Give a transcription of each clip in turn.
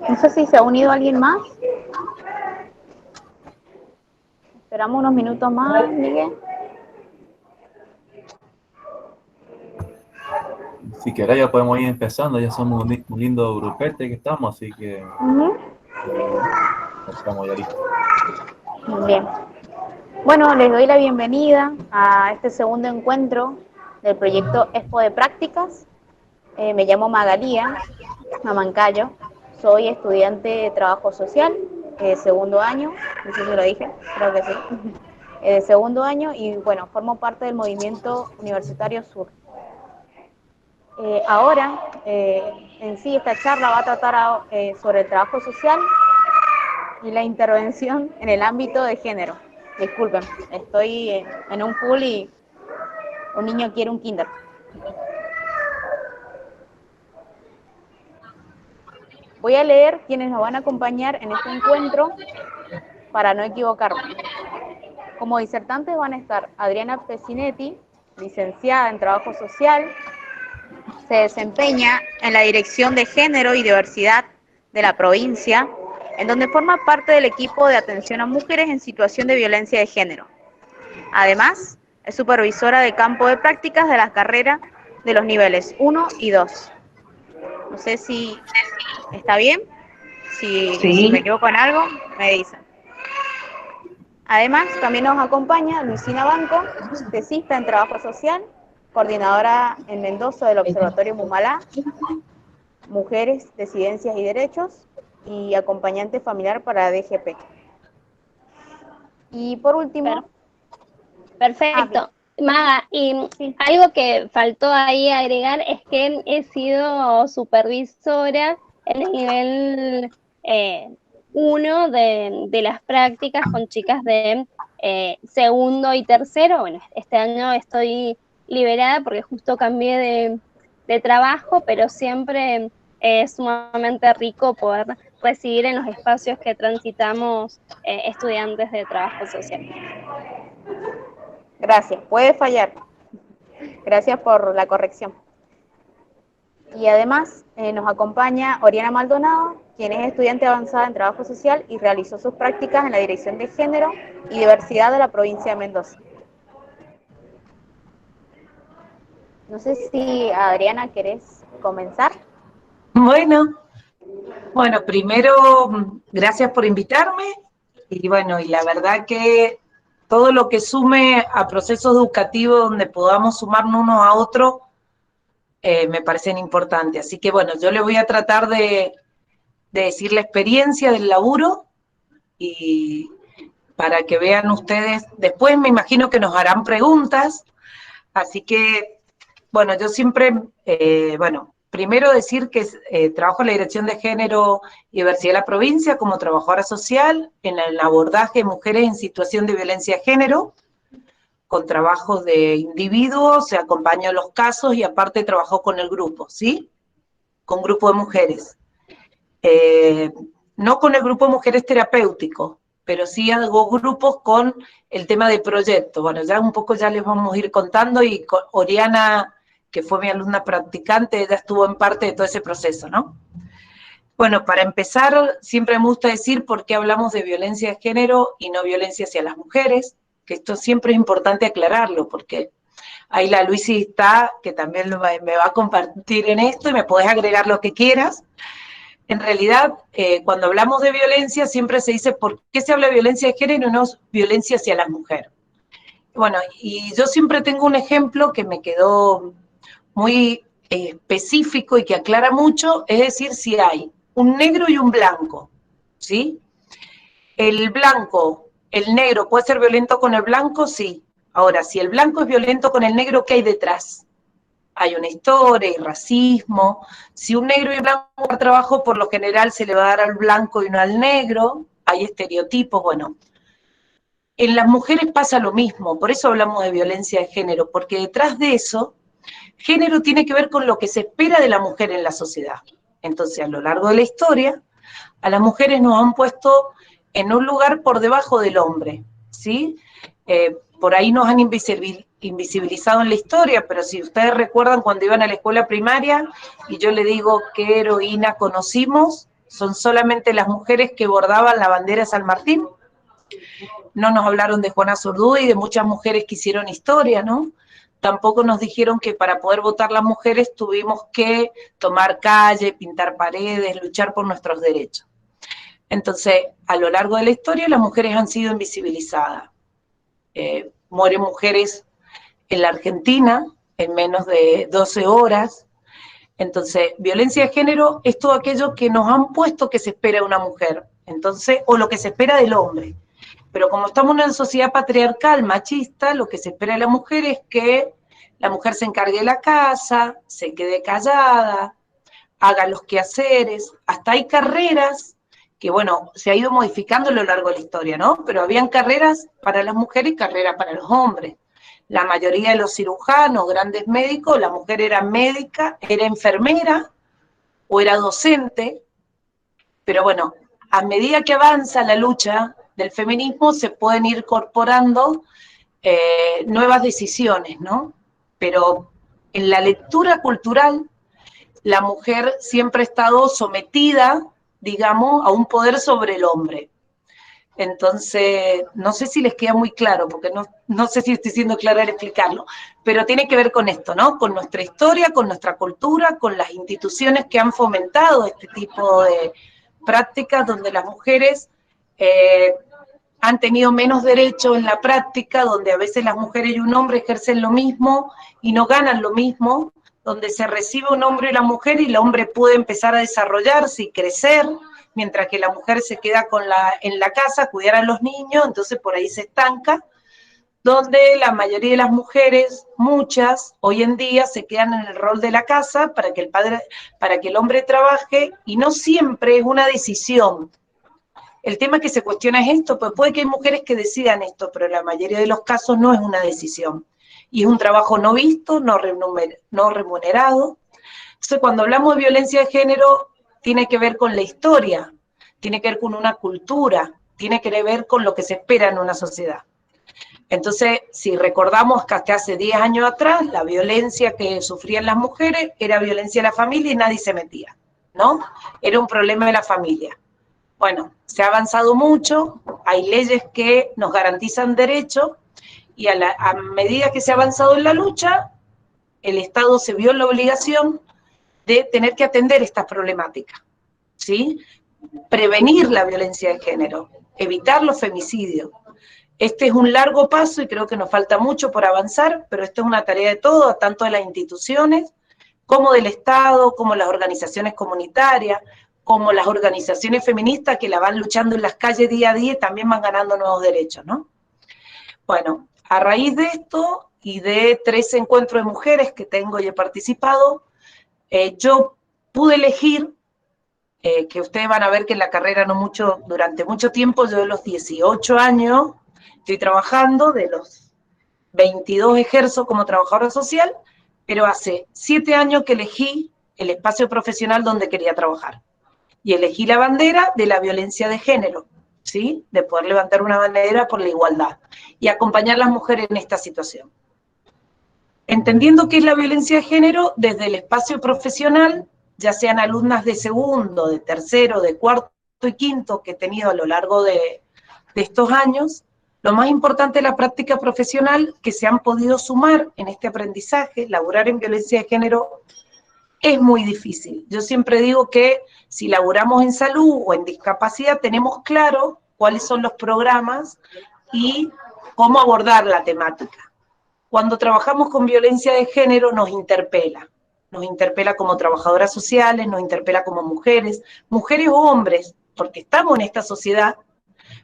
No sé si se ha unido alguien más. Esperamos unos minutos más, Miguel. Si querés ya podemos ir empezando, ya somos un lindo grupete que estamos, así que estamos ya listos. Bien. Bueno, les doy la bienvenida a este segundo encuentro del proyecto Expo de Prácticas. Me llamo Magalía Mamancayo, soy estudiante de Trabajo Social, segundo año, no sé si lo dije, creo que sí, segundo año, y bueno, formo parte del movimiento universitario Sur. Ahora, en sí, esta charla va a tratar sobre el trabajo social y la intervención en el ámbito de género. Disculpen, estoy en un pool y un niño quiere un kinder. Voy a leer quienes nos van a acompañar en este encuentro para no equivocarme. Como disertantes van a estar Adriana Pecinetti, licenciada en Trabajo Social, se desempeña en la Dirección de Género y Diversidad de la provincia, en donde forma parte del equipo de atención a mujeres en situación de violencia de género. Además, es supervisora de campo de prácticas de las carreras de los niveles 1 y 2. No sé si está bien, si me equivoco en algo, me dicen. Además, también nos acompaña Luisina Banco, tesista en Trabajo Social, coordinadora en Mendoza del Observatorio Mumalá, Mujeres, Disidencias y Derechos, y acompañante familiar para DGP. Y por último... Perfecto. Maga, y sí, algo que faltó ahí agregar es que he sido supervisora en el nivel 1 de las prácticas con chicas de segundo y tercero. Bueno, este año estoy liberada porque justo cambié de trabajo, pero siempre es sumamente rico poder recibir en los espacios que transitamos estudiantes de trabajo social. Gracias, puede fallar. Gracias por la corrección. Y además nos acompaña Oriana Maldonado, quien es estudiante avanzada en Trabajo Social y realizó sus prácticas en la Dirección de Género y Diversidad de la provincia de Mendoza. No sé si, Adriana, ¿querés comenzar? Bueno, primero, gracias por invitarme. Y bueno, y la verdad que todo lo que sume a procesos educativos donde podamos sumarnos unos a otros, me parecen importantes. Así que bueno, yo les voy a tratar de decir la experiencia del laburo y para que vean ustedes, después me imagino que nos harán preguntas, así que, bueno, yo siempre, primero decir que trabajo en la Dirección de Género y Diversidad de la provincia como trabajadora social en el abordaje de mujeres en situación de violencia de género, con trabajos de individuos, se acompaño los casos y aparte trabajo con el grupo, ¿sí? Con grupo de mujeres. No con el grupo de mujeres terapéutico, pero sí hago grupos con el tema de proyectos. Bueno, ya un poco ya les vamos a ir contando y con Oriana, que fue mi alumna practicante, ella estuvo en parte de todo ese proceso, ¿no? Bueno, para empezar, siempre me gusta decir por qué hablamos de violencia de género y no violencia hacia las mujeres, que esto siempre es importante aclararlo, porque ahí la Luisi está, que también me va a compartir en esto y me podés agregar lo que quieras. En realidad, cuando hablamos de violencia, siempre se dice por qué se habla de violencia de género y no violencia hacia las mujeres. Bueno, y yo siempre tengo un ejemplo que me quedó muy específico y que aclara mucho, es decir, si hay un negro y un blanco, ¿sí? El blanco, el negro puede ser violento con el blanco, sí. Ahora, si el blanco es violento con el negro, ¿qué hay detrás? Hay una historia, hay racismo. Si un negro y un blanco por trabajo, por lo general se le va a dar al blanco y no al negro. Hay estereotipos, bueno. En las mujeres pasa lo mismo, por eso hablamos de violencia de género, porque detrás de eso Género tiene que ver con lo que se espera de la mujer en la sociedad. Entonces, a lo largo de la historia, a las mujeres nos han puesto en un lugar por debajo del hombre, ¿sí? Por ahí nos han invisibilizado en la historia, pero si ustedes recuerdan cuando iban a la escuela primaria y yo le digo qué heroína conocimos, son solamente las mujeres que bordaban la bandera de San Martín. No nos hablaron de Juana Zurduy y de muchas mujeres que hicieron historia, ¿no? Tampoco nos dijeron que para poder votar las mujeres tuvimos que tomar calle, pintar paredes, luchar por nuestros derechos. Entonces, a lo largo de la historia, las mujeres han sido invisibilizadas. Mueren mujeres en la Argentina en menos de 12 horas. Entonces, violencia de género es todo aquello que nos han puesto que se espera de una mujer, entonces, o lo que se espera del hombre. Pero como estamos en una sociedad patriarcal, machista, lo que se espera de la mujer es que la mujer se encargue de la casa, se quede callada, haga los quehaceres. Hasta hay carreras que, bueno, se ha ido modificando a lo largo de la historia, ¿no? Pero habían carreras para las mujeres y carreras para los hombres. La mayoría de los cirujanos, grandes médicos, la mujer era médica, era enfermera o era docente, pero bueno, a medida que avanza la lucha del feminismo se pueden ir incorporando nuevas decisiones, ¿no? Pero en la lectura cultural, la mujer siempre ha estado sometida, digamos, a un poder sobre el hombre. Entonces, no sé si les queda muy claro, porque no sé si estoy siendo clara al explicarlo, pero tiene que ver con esto, ¿no? Con nuestra historia, con nuestra cultura, con las instituciones que han fomentado este tipo de prácticas donde las mujeres han tenido menos derechos en la práctica, donde a veces las mujeres y un hombre ejercen lo mismo y no ganan lo mismo, donde se recibe un hombre y la mujer y el hombre puede empezar a desarrollarse y crecer, mientras que la mujer se queda en la casa, cuidar a los niños, entonces por ahí se estanca, donde la mayoría de las mujeres, muchas, hoy en día se quedan en el rol de la casa para que el hombre trabaje, y no siempre es una decisión. El tema que se cuestiona es esto, pues puede que hay mujeres que decidan esto, pero en la mayoría de los casos no es una decisión. Y es un trabajo no visto, no remunerado. Entonces, cuando hablamos de violencia de género, tiene que ver con la historia, tiene que ver con una cultura, tiene que ver con lo que se espera en una sociedad. Entonces, si recordamos que hasta hace 10 años atrás, la violencia que sufrían las mujeres era violencia de la familia y nadie se metía, ¿no? Era un problema de la familia. Bueno, se ha avanzado mucho, hay leyes que nos garantizan derechos, y a medida que se ha avanzado en la lucha, el Estado se vio en la obligación de tener que atender estas problemáticas, ¿sí? Prevenir la violencia de género, evitar los femicidios. Este es un largo paso y creo que nos falta mucho por avanzar, pero esto es una tarea de todos, tanto de las instituciones, como del Estado, como las organizaciones comunitarias, como las organizaciones feministas que la van luchando en las calles día a día y también van ganando nuevos derechos, ¿no? Bueno, a raíz de esto y de 3 encuentros de mujeres que tengo y he participado, yo pude elegir, que ustedes van a ver que en la carrera durante mucho tiempo, yo de los 18 años estoy trabajando, de los 22 ejerzo como trabajadora social, pero hace 7 años que elegí el espacio profesional donde quería trabajar. Y elegí la bandera de la violencia de género, ¿sí? De poder levantar una bandera por la igualdad y acompañar a las mujeres en esta situación. Entendiendo qué es la violencia de género, desde el espacio profesional, ya sean alumnas de segundo, de tercero, de cuarto y quinto que he tenido a lo largo de estos años, lo más importante de la práctica profesional que se han podido sumar en este aprendizaje, laburar en violencia de género, es muy difícil. Yo siempre digo que si laburamos en salud o en discapacidad, tenemos claro cuáles son los programas y cómo abordar la temática. Cuando trabajamos con violencia de género nos interpela como trabajadoras sociales, nos interpela como mujeres o hombres, porque estamos en esta sociedad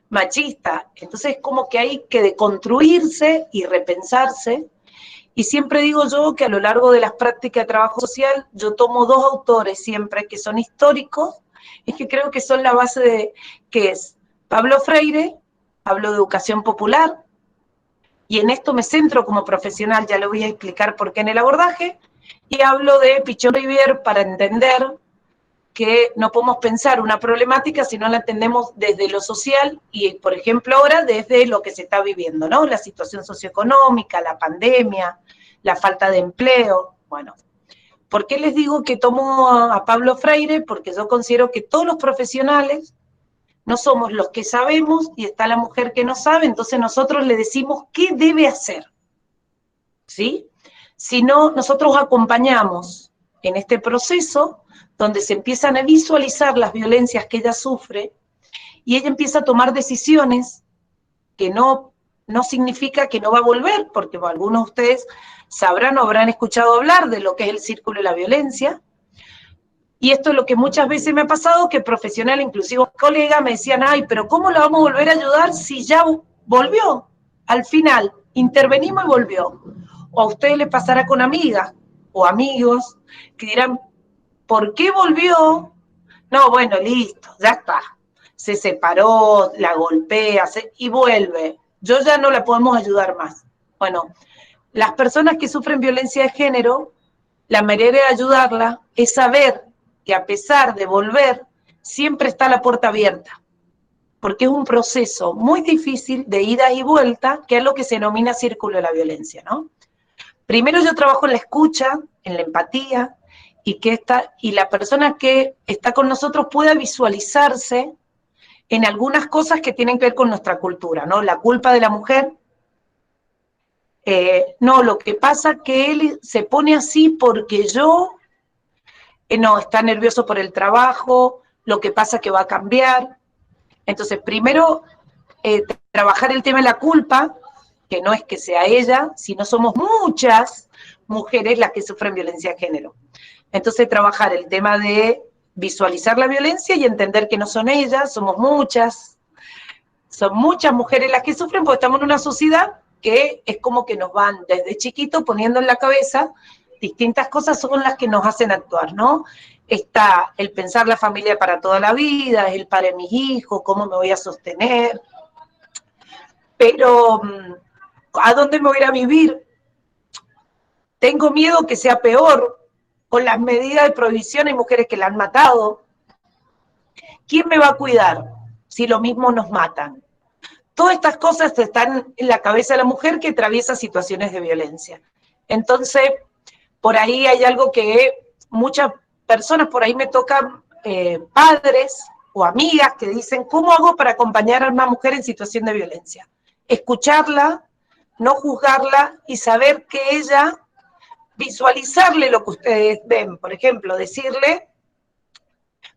machista, entonces es como que hay que deconstruirse y repensarse. Y siempre digo yo que a lo largo de las prácticas de trabajo social, yo tomo 2 autores siempre que son históricos, es que creo que son la base de, que es Pablo Freire, hablo de educación popular, y en esto me centro como profesional, ya lo voy a explicar por qué en el abordaje, Y hablo de Pichon-Rivière para entender que no podemos pensar una problemática si no la entendemos desde lo social y, por ejemplo, ahora desde lo que se está viviendo, ¿no? La situación socioeconómica, la pandemia, la falta de empleo. Bueno, ¿por qué les digo que tomo a Pablo Freire? Porque yo considero que todos los profesionales no somos los que sabemos y está la mujer que no sabe, entonces nosotros le decimos qué debe hacer, ¿sí? Si no, nosotros acompañamos en este proceso donde se empiezan a visualizar las violencias que ella sufre y ella empieza a tomar decisiones que no significa que no va a volver, porque algunos de ustedes sabrán o habrán escuchado hablar de lo que es el círculo de la violencia. Y esto es lo que muchas veces me ha pasado, que profesionales, inclusive colegas, me decían, ay, pero ¿cómo la vamos a volver a ayudar si ya volvió? Al final, intervenimos y volvió. O a ustedes les pasará con amigas o amigos que dirán, ¿por qué volvió? No, bueno, listo, ya está. Se separó, la golpea y vuelve. Yo ya no la podemos ayudar más. Bueno, las personas que sufren violencia de género, la manera de ayudarla es saber que a pesar de volver, siempre está la puerta abierta. Porque es un proceso muy difícil de ida y vuelta, que es lo que se denomina círculo de la violencia, ¿no? Primero yo trabajo en la escucha, en la empatía, y la persona que está con nosotros pueda visualizarse en algunas cosas que tienen que ver con nuestra cultura, ¿no? La culpa de la mujer, no, lo que pasa es que él se pone así porque no, está nervioso por el trabajo, lo que pasa es que va a cambiar. Entonces, primero, trabajar el tema de la culpa, que no es que sea ella, sino somos muchas mujeres las que sufren violencia de género. Entonces, trabajar el tema de visualizar la violencia y entender que no son ellas, somos muchas. Son muchas mujeres las que sufren porque estamos en una sociedad que es como que nos van desde chiquito poniendo en la cabeza distintas cosas son las que nos hacen actuar, ¿no? Está el pensar la familia para toda la vida, es el padre de mis hijos, cómo me voy a sostener. Pero, ¿a dónde me voy a ir a vivir? Tengo miedo que sea peor. Con las medidas de prohibición hay mujeres que la han matado. ¿Quién me va a cuidar si lo mismo nos matan? Todas estas cosas están en la cabeza de la mujer que atraviesa situaciones de violencia. Entonces, por ahí hay algo que muchas personas, por ahí me tocan padres o amigas que dicen, ¿cómo hago para acompañar a una mujer en situación de violencia? Escucharla, no juzgarla y saber que ella, visualizarle lo que ustedes ven. Por ejemplo, decirle,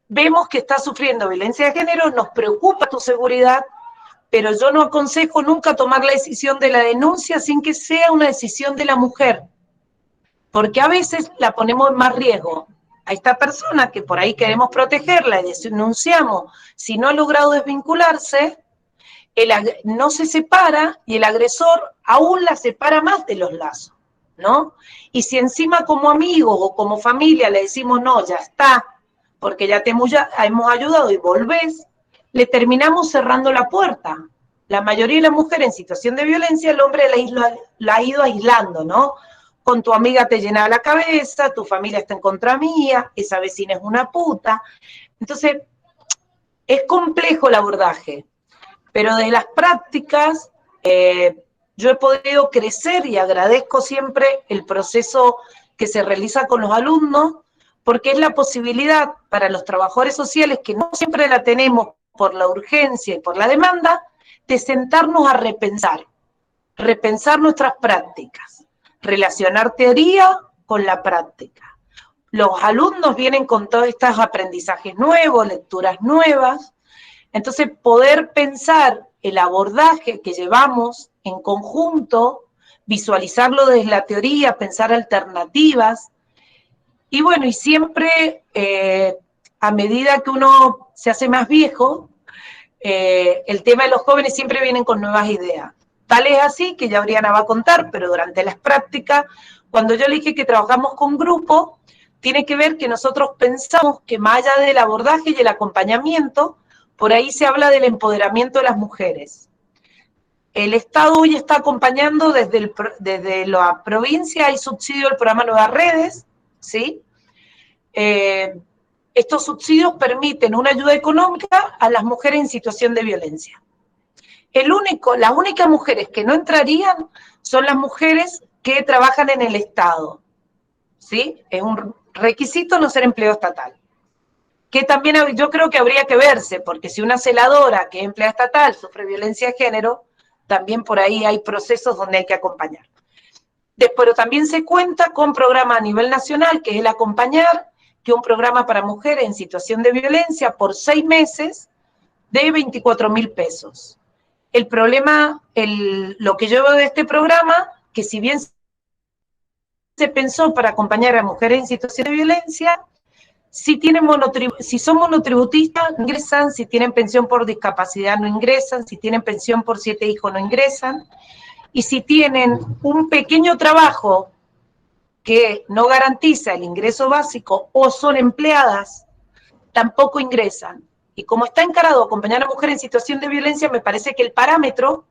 vemos que está sufriendo violencia de género, nos preocupa tu seguridad, pero yo no aconsejo nunca tomar la decisión de la denuncia sin que sea una decisión de la mujer, porque a veces la ponemos en más riesgo. A esta persona que por ahí queremos protegerla y denunciamos, si no ha logrado desvincularse, no se separa y el agresor aún la separa más de los lazos, ¿no? Y si encima como amigos o como familia le decimos, no, ya está, porque ya te hemos ayudado y volvés, le terminamos cerrando la puerta. La mayoría de las mujeres en situación de violencia, el hombre la ha ido aislando, ¿no? Con tu amiga te llena la cabeza, tu familia está en contra mía, esa vecina es una puta. Entonces, es complejo el abordaje, pero de las prácticas yo he podido crecer y agradezco siempre el proceso que se realiza con los alumnos, porque es la posibilidad para los trabajadores sociales, que no siempre la tenemos por la urgencia y por la demanda, de sentarnos a repensar nuestras prácticas, relacionar teoría con la práctica. Los alumnos vienen con todos estos aprendizajes nuevos, lecturas nuevas, entonces poder pensar el abordaje que llevamos en conjunto, visualizarlo desde la teoría, pensar alternativas, y bueno, y siempre a medida que uno se hace más viejo, el tema de los jóvenes siempre vienen con nuevas ideas. Tal es así, que ya Oriana va a contar, pero durante las prácticas, cuando yo le dije que trabajamos con grupo, tiene que ver que nosotros pensamos que más allá del abordaje y el acompañamiento, por ahí se habla del empoderamiento de las mujeres. el Estado hoy está acompañando desde la provincia, hay subsidio del programa Nuevas Redes, ¿sí? Estos subsidios permiten una ayuda económica a las mujeres en situación de violencia. Las únicas mujeres que no entrarían son las mujeres que trabajan en el Estado, ¿sí? Es un requisito no ser empleo estatal. Que también yo creo que habría que verse, porque si una celadora que es empleada estatal sufre violencia de género, también por ahí hay procesos donde hay que acompañar. Pero también se cuenta con programa a nivel nacional, que es el Acompañar, que es un programa para mujeres en situación de violencia por 6 meses de 24.000 pesos. El problema, lo que yo veo de este programa, que si bien se pensó para acompañar a mujeres en situación de violencia, si son monotributistas, no ingresan, si tienen pensión por discapacidad, no ingresan, si tienen pensión por 7 hijos, no ingresan, y si tienen un pequeño trabajo que no garantiza el ingreso básico o son empleadas, tampoco ingresan. Y como está encarado acompañar a mujeres en situación de violencia, me parece que el parámetro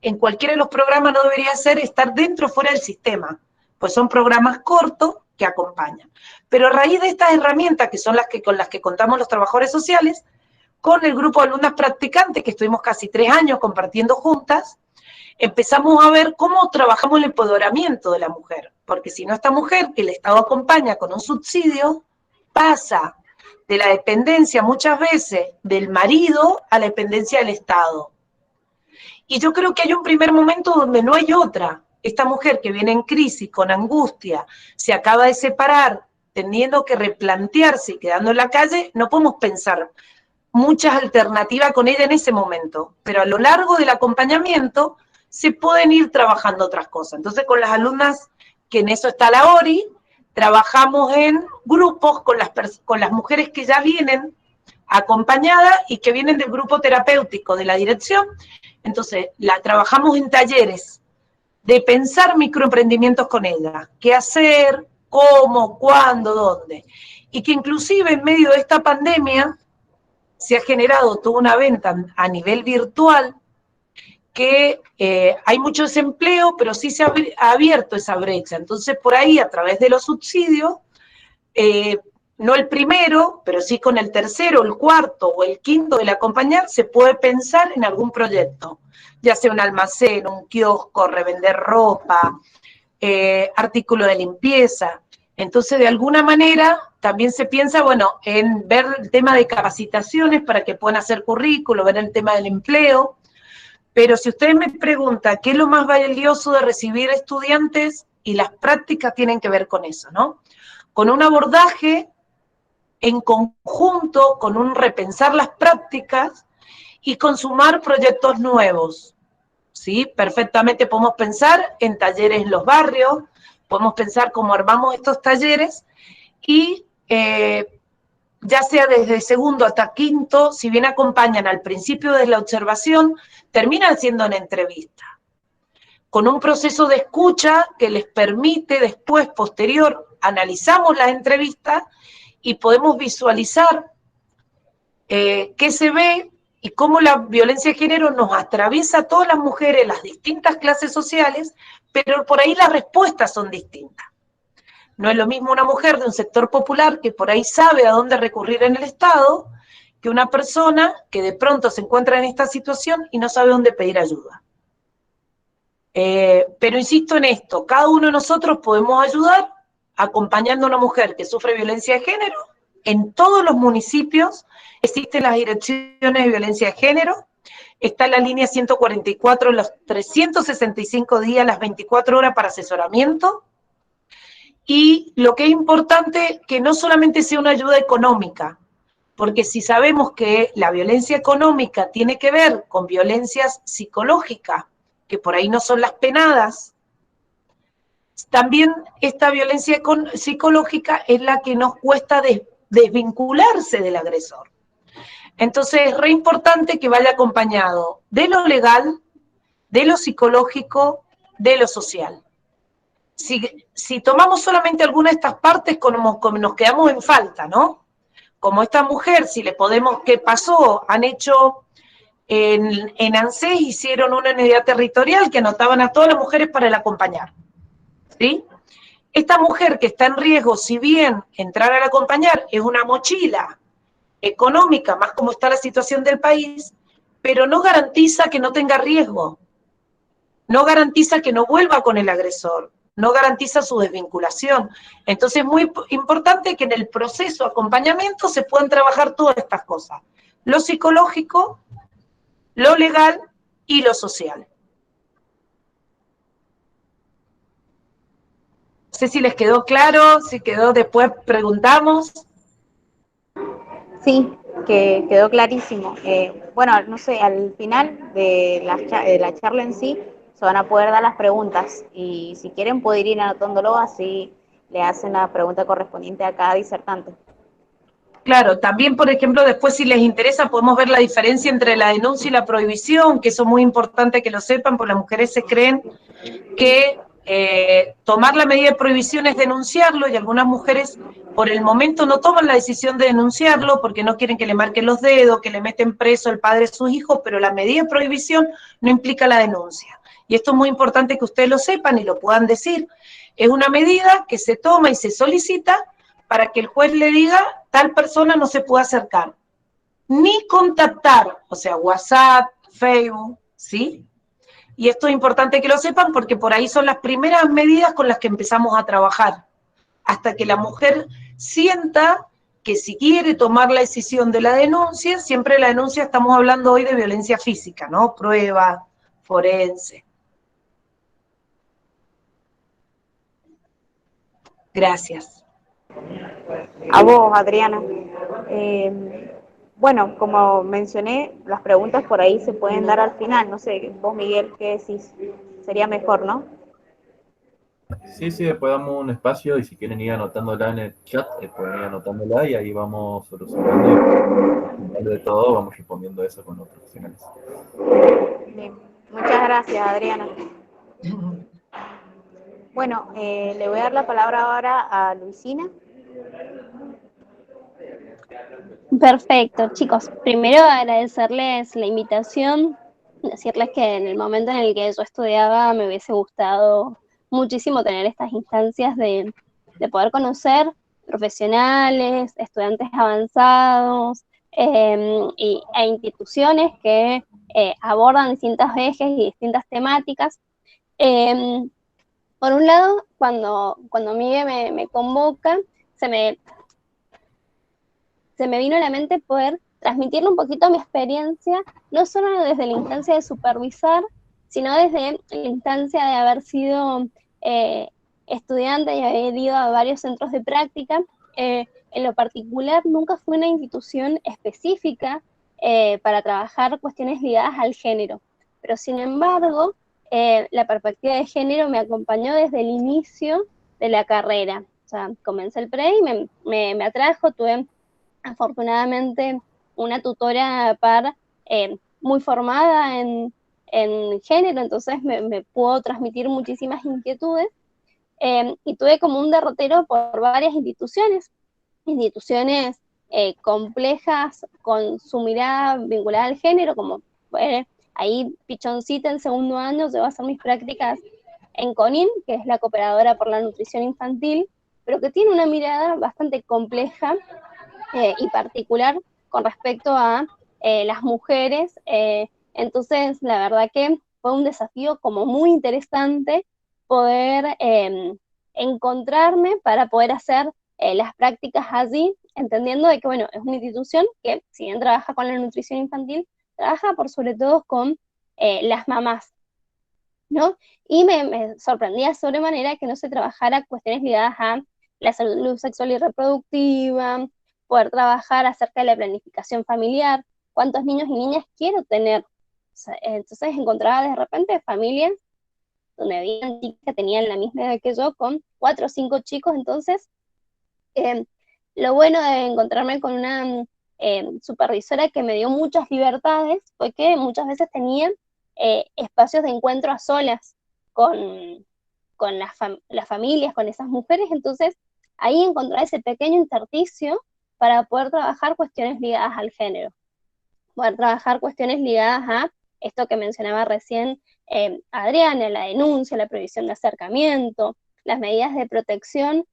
en cualquiera de los programas no debería ser estar dentro o fuera del sistema, pues son programas cortos que acompañan. Pero a raíz de estas herramientas, que son con las que contamos los trabajadores sociales, con el grupo de alumnas practicantes, que estuvimos casi 3 años compartiendo juntas, empezamos a ver cómo trabajamos el empoderamiento de la mujer. Porque si no, esta mujer que el Estado acompaña con un subsidio, pasa de la dependencia muchas veces del marido a la dependencia del Estado. Y yo creo que hay un primer momento donde no hay otra. Esta mujer que viene en crisis, con angustia, se acaba de separar, teniendo que replantearse y quedando en la calle, no podemos pensar muchas alternativas con ella en ese momento. Pero a lo largo del acompañamiento se pueden ir trabajando otras cosas. Entonces, con las alumnas, que en eso está la ORI, trabajamos en grupos con las mujeres que ya vienen acompañadas y que vienen del grupo terapéutico de la dirección. Entonces, trabajamos en talleres de pensar microemprendimientos con ella, qué hacer, cómo, cuándo, dónde. Y que inclusive en medio de esta pandemia se ha generado toda una venta a nivel virtual, que hay mucho desempleo, pero sí se ha abierto esa brecha. Entonces, por ahí, a través de los subsidios, no el primero, pero sí con el tercero, el cuarto o el quinto del acompañar, se puede pensar en algún proyecto, ya sea un almacén, un kiosco, revender ropa, artículo de limpieza. Entonces, de alguna manera, también se piensa, bueno, en ver el tema de capacitaciones para que puedan hacer currículo, ver el tema del empleo. Pero si ustedes me preguntan qué es lo más valioso de recibir estudiantes, y las prácticas tienen que ver con eso, ¿no? Con un abordaje en conjunto, con un repensar las prácticas y con sumar proyectos nuevos, ¿sí? Perfectamente podemos pensar en talleres en los barrios, podemos pensar cómo armamos estos talleres y ya sea desde segundo hasta quinto, si bien acompañan al principio de la observación, terminan siendo una entrevista, con un proceso de escucha que les permite después, posterior, analizamos las entrevistas y podemos visualizar qué se ve y cómo la violencia de género nos atraviesa a todas las mujeres, las distintas clases sociales, pero por ahí las respuestas son distintas. No es lo mismo una mujer de un sector popular que por ahí sabe a dónde recurrir en el Estado, que una persona que de pronto se encuentra en esta situación y no sabe dónde pedir ayuda. Pero insisto en esto, cada uno de nosotros podemos ayudar acompañando a una mujer que sufre violencia de género. En todos los municipios existen las direcciones de violencia de género, está la línea 144, los 365 días, las 24 horas para asesoramiento. Y lo que es importante, que no solamente sea una ayuda económica, porque si sabemos que la violencia económica tiene que ver con violencias psicológicas, que por ahí no son las penadas, también esta violencia psicológica es la que nos cuesta desvincularse del agresor. Entonces es re importante que vaya acompañado de lo legal, de lo psicológico, de lo social. Si tomamos solamente alguna de estas partes, como nos quedamos en falta, ¿no? Como esta mujer, si le podemos, ¿qué pasó? Han hecho En ANSES hicieron una unidad territorial que anotaban a todas las mujeres para el acompañar, ¿sí? Esta mujer que está en riesgo, si bien entrar al acompañar es una mochila económica, más como está la situación del país, pero no garantiza que no tenga riesgo, no garantiza que no vuelva con el agresor, no garantiza su desvinculación. Entonces es muy importante que en el proceso de acompañamiento se puedan trabajar todas estas cosas, lo psicológico, lo legal y lo social. No sé si les quedó claro, si quedó, después preguntamos. Sí, que quedó clarísimo. Bueno, no sé, al final de la charla en sí se van a poder dar las preguntas y si quieren pueden ir anotándolo, así le hacen la pregunta correspondiente a cada disertante. Claro, también, por ejemplo, después si les interesa podemos ver la diferencia entre la denuncia y la prohibición, que eso es muy importante que lo sepan, porque las mujeres se creen que tomar la medida de prohibición es denunciarlo, y algunas mujeres por el momento no toman la decisión de denunciarlo porque no quieren que le marquen los dedos, que le meten preso el padre de sus hijos, pero la medida de prohibición no implica la denuncia. Y esto es muy importante que ustedes lo sepan y lo puedan decir. Es una medida que se toma y se solicita para que el juez le diga, tal persona no se puede acercar, ni contactar, o sea, WhatsApp, Facebook, ¿sí? Y esto es importante que lo sepan porque por ahí son las primeras medidas con las que empezamos a trabajar, hasta que la mujer sienta que si quiere tomar la decisión de la denuncia, siempre la denuncia, estamos hablando hoy de violencia física, ¿no? Prueba, forense. Gracias. A vos, Adriana. Bueno, como mencioné, las preguntas por ahí se pueden dar al final. No sé, vos, Miguel, ¿qué decís? Sería mejor, ¿no? Sí, sí, después damos un espacio y si quieren ir anotándola en el chat, pueden ir anotándola y ahí vamos solucionando y de todo vamos respondiendo eso con los profesionales. Bien. Muchas gracias, Adriana. Bueno, le voy a dar la palabra ahora a Luisina. Perfecto, chicos. Primero agradecerles la invitación, decirles que en el momento en el que yo estudiaba me hubiese gustado muchísimo tener estas instancias de poder conocer profesionales, estudiantes avanzados e instituciones que abordan distintos ejes y distintas temáticas. Eh, por un lado, cuando Miguel me convoca, se me vino a la mente poder transmitirle un poquito mi experiencia, no solo desde la instancia de supervisar, sino desde la instancia de haber sido estudiante y haber ido a varios centros de práctica. En lo particular, nunca fue una institución específica para trabajar cuestiones ligadas al género, pero sin embargo, la perspectiva de género me acompañó desde el inicio de la carrera. O sea, comencé el pre y me atrajo, tuve afortunadamente una tutora par muy formada en género, entonces me pudo transmitir muchísimas inquietudes y tuve como un derrotero por varias instituciones complejas con su mirada vinculada al género, como ahí Pichoncita en segundo año llevo a hacer mis prácticas en CONIN, que es la Cooperadora por la Nutrición Infantil, pero que tiene una mirada bastante compleja y particular con respecto a las mujeres. Entonces, la verdad que fue un desafío como muy interesante poder encontrarme para poder hacer las prácticas allí, entendiendo de que, bueno, es una institución que, si bien trabaja con la nutrición infantil, trabaja por sobre todo con las mamás, ¿no? Y me sorprendía sobremanera que no se trabajara cuestiones ligadas a la salud sexual y reproductiva, poder trabajar acerca de la planificación familiar, cuántos niños y niñas quiero tener. O sea, entonces encontraba de repente familias donde había chicas que tenían la misma edad que yo, con 4 o 5 chicos. Entonces, lo bueno de encontrarme con una supervisora que me dio muchas libertades fue que muchas veces tenía espacios de encuentro a solas con las familias, con esas mujeres. Entonces ahí encontrar ese pequeño intersticio para poder trabajar cuestiones ligadas al género. poder trabajar cuestiones ligadas a esto que mencionaba recién Adriana, la denuncia, la prohibición de acercamiento, las medidas de protección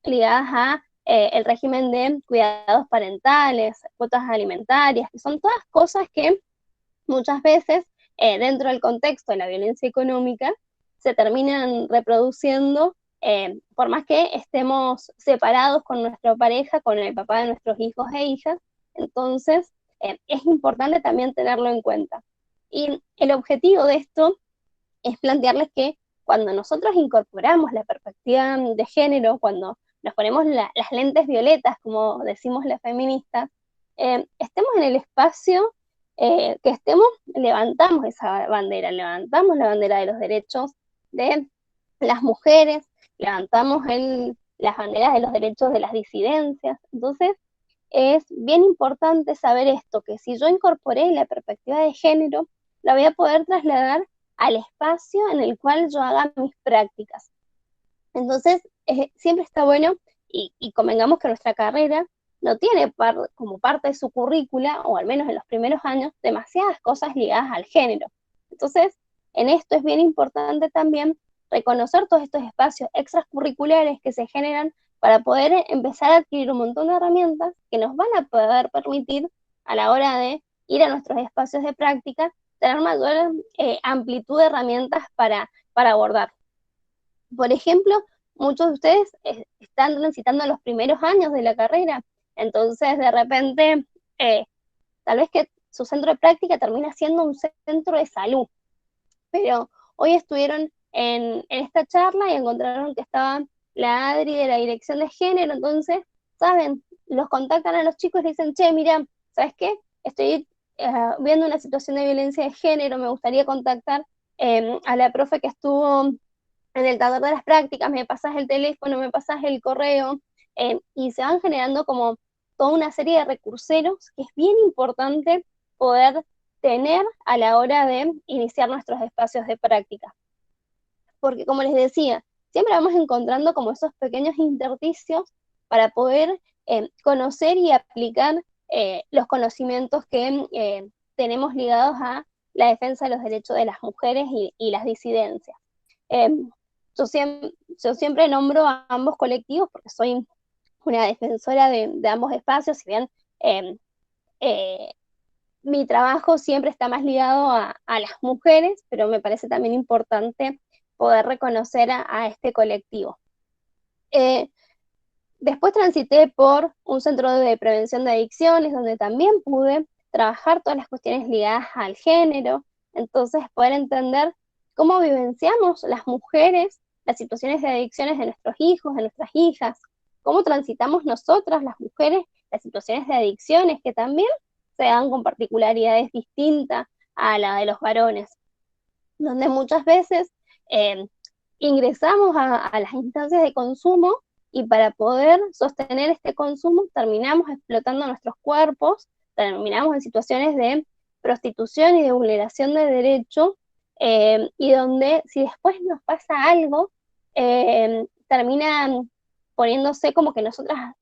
ligadas a el régimen de cuidados parentales, cuotas alimentarias, que son todas cosas que muchas veces dentro del contexto de la violencia económica se terminan reproduciendo por más que estemos separados con nuestra pareja, con el papá de nuestros hijos e hijas. Entonces es importante también tenerlo en cuenta. Y el objetivo de esto es plantearles que cuando nosotros incorporamos la perspectiva de género, cuando nos ponemos las lentes violetas, como decimos las feministas, estemos en el espacio que estemos, levantamos esa bandera, levantamos la bandera de los derechos de las mujeres, levantamos las banderas de los derechos de las disidencias. Entonces, es bien importante saber esto, que si yo incorporé la perspectiva de género, la voy a poder trasladar al espacio en el cual yo haga mis prácticas. Entonces, siempre está bueno, y convengamos que nuestra carrera no tiene como parte de su currícula, o al menos en los primeros años, demasiadas cosas ligadas al género. Entonces, en esto es bien importante también reconocer todos estos espacios extracurriculares que se generan para poder empezar a adquirir un montón de herramientas que nos van a poder permitir a la hora de ir a nuestros espacios de práctica, tener mayor amplitud de herramientas para abordar. Por ejemplo, muchos de ustedes están transitando los primeros años de la carrera, entonces de repente tal vez que su centro de práctica termina siendo un centro de salud, pero hoy estuvieron en esta charla y encontraron que estaba la Adri de la dirección de género, entonces, ¿saben? Los contactan a los chicos y dicen, che, mira, ¿sabes qué? Estoy viendo una situación de violencia de género, me gustaría contactar a la profe que estuvo en el taller de las prácticas, me pasas el teléfono, me pasas el correo, y se van generando como toda una serie de recurseros que es bien importante poder tener a la hora de iniciar nuestros espacios de práctica. Porque como les decía, siempre vamos encontrando como esos pequeños intersticios para poder conocer y aplicar los conocimientos que tenemos ligados a la defensa de los derechos de las mujeres y las disidencias. Yo siempre nombro a ambos colectivos porque soy una defensora de ambos espacios, si bien mi trabajo siempre está más ligado a las mujeres, pero me parece también importante poder reconocer a este colectivo. Después transité por un centro de prevención de adicciones, donde también pude trabajar todas las cuestiones ligadas al género, entonces poder entender cómo vivenciamos las mujeres las situaciones de adicciones de nuestros hijos, de nuestras hijas, cómo transitamos nosotras, las mujeres, las situaciones de adicciones, que también se dan con particularidades distintas a la de los varones, donde muchas veces ingresamos a las instancias de consumo y para poder sostener este consumo terminamos explotando nuestros cuerpos, terminamos en situaciones de prostitución y de vulneración de derechos, y donde si después nos pasa algo, termina poniéndose como que nosotras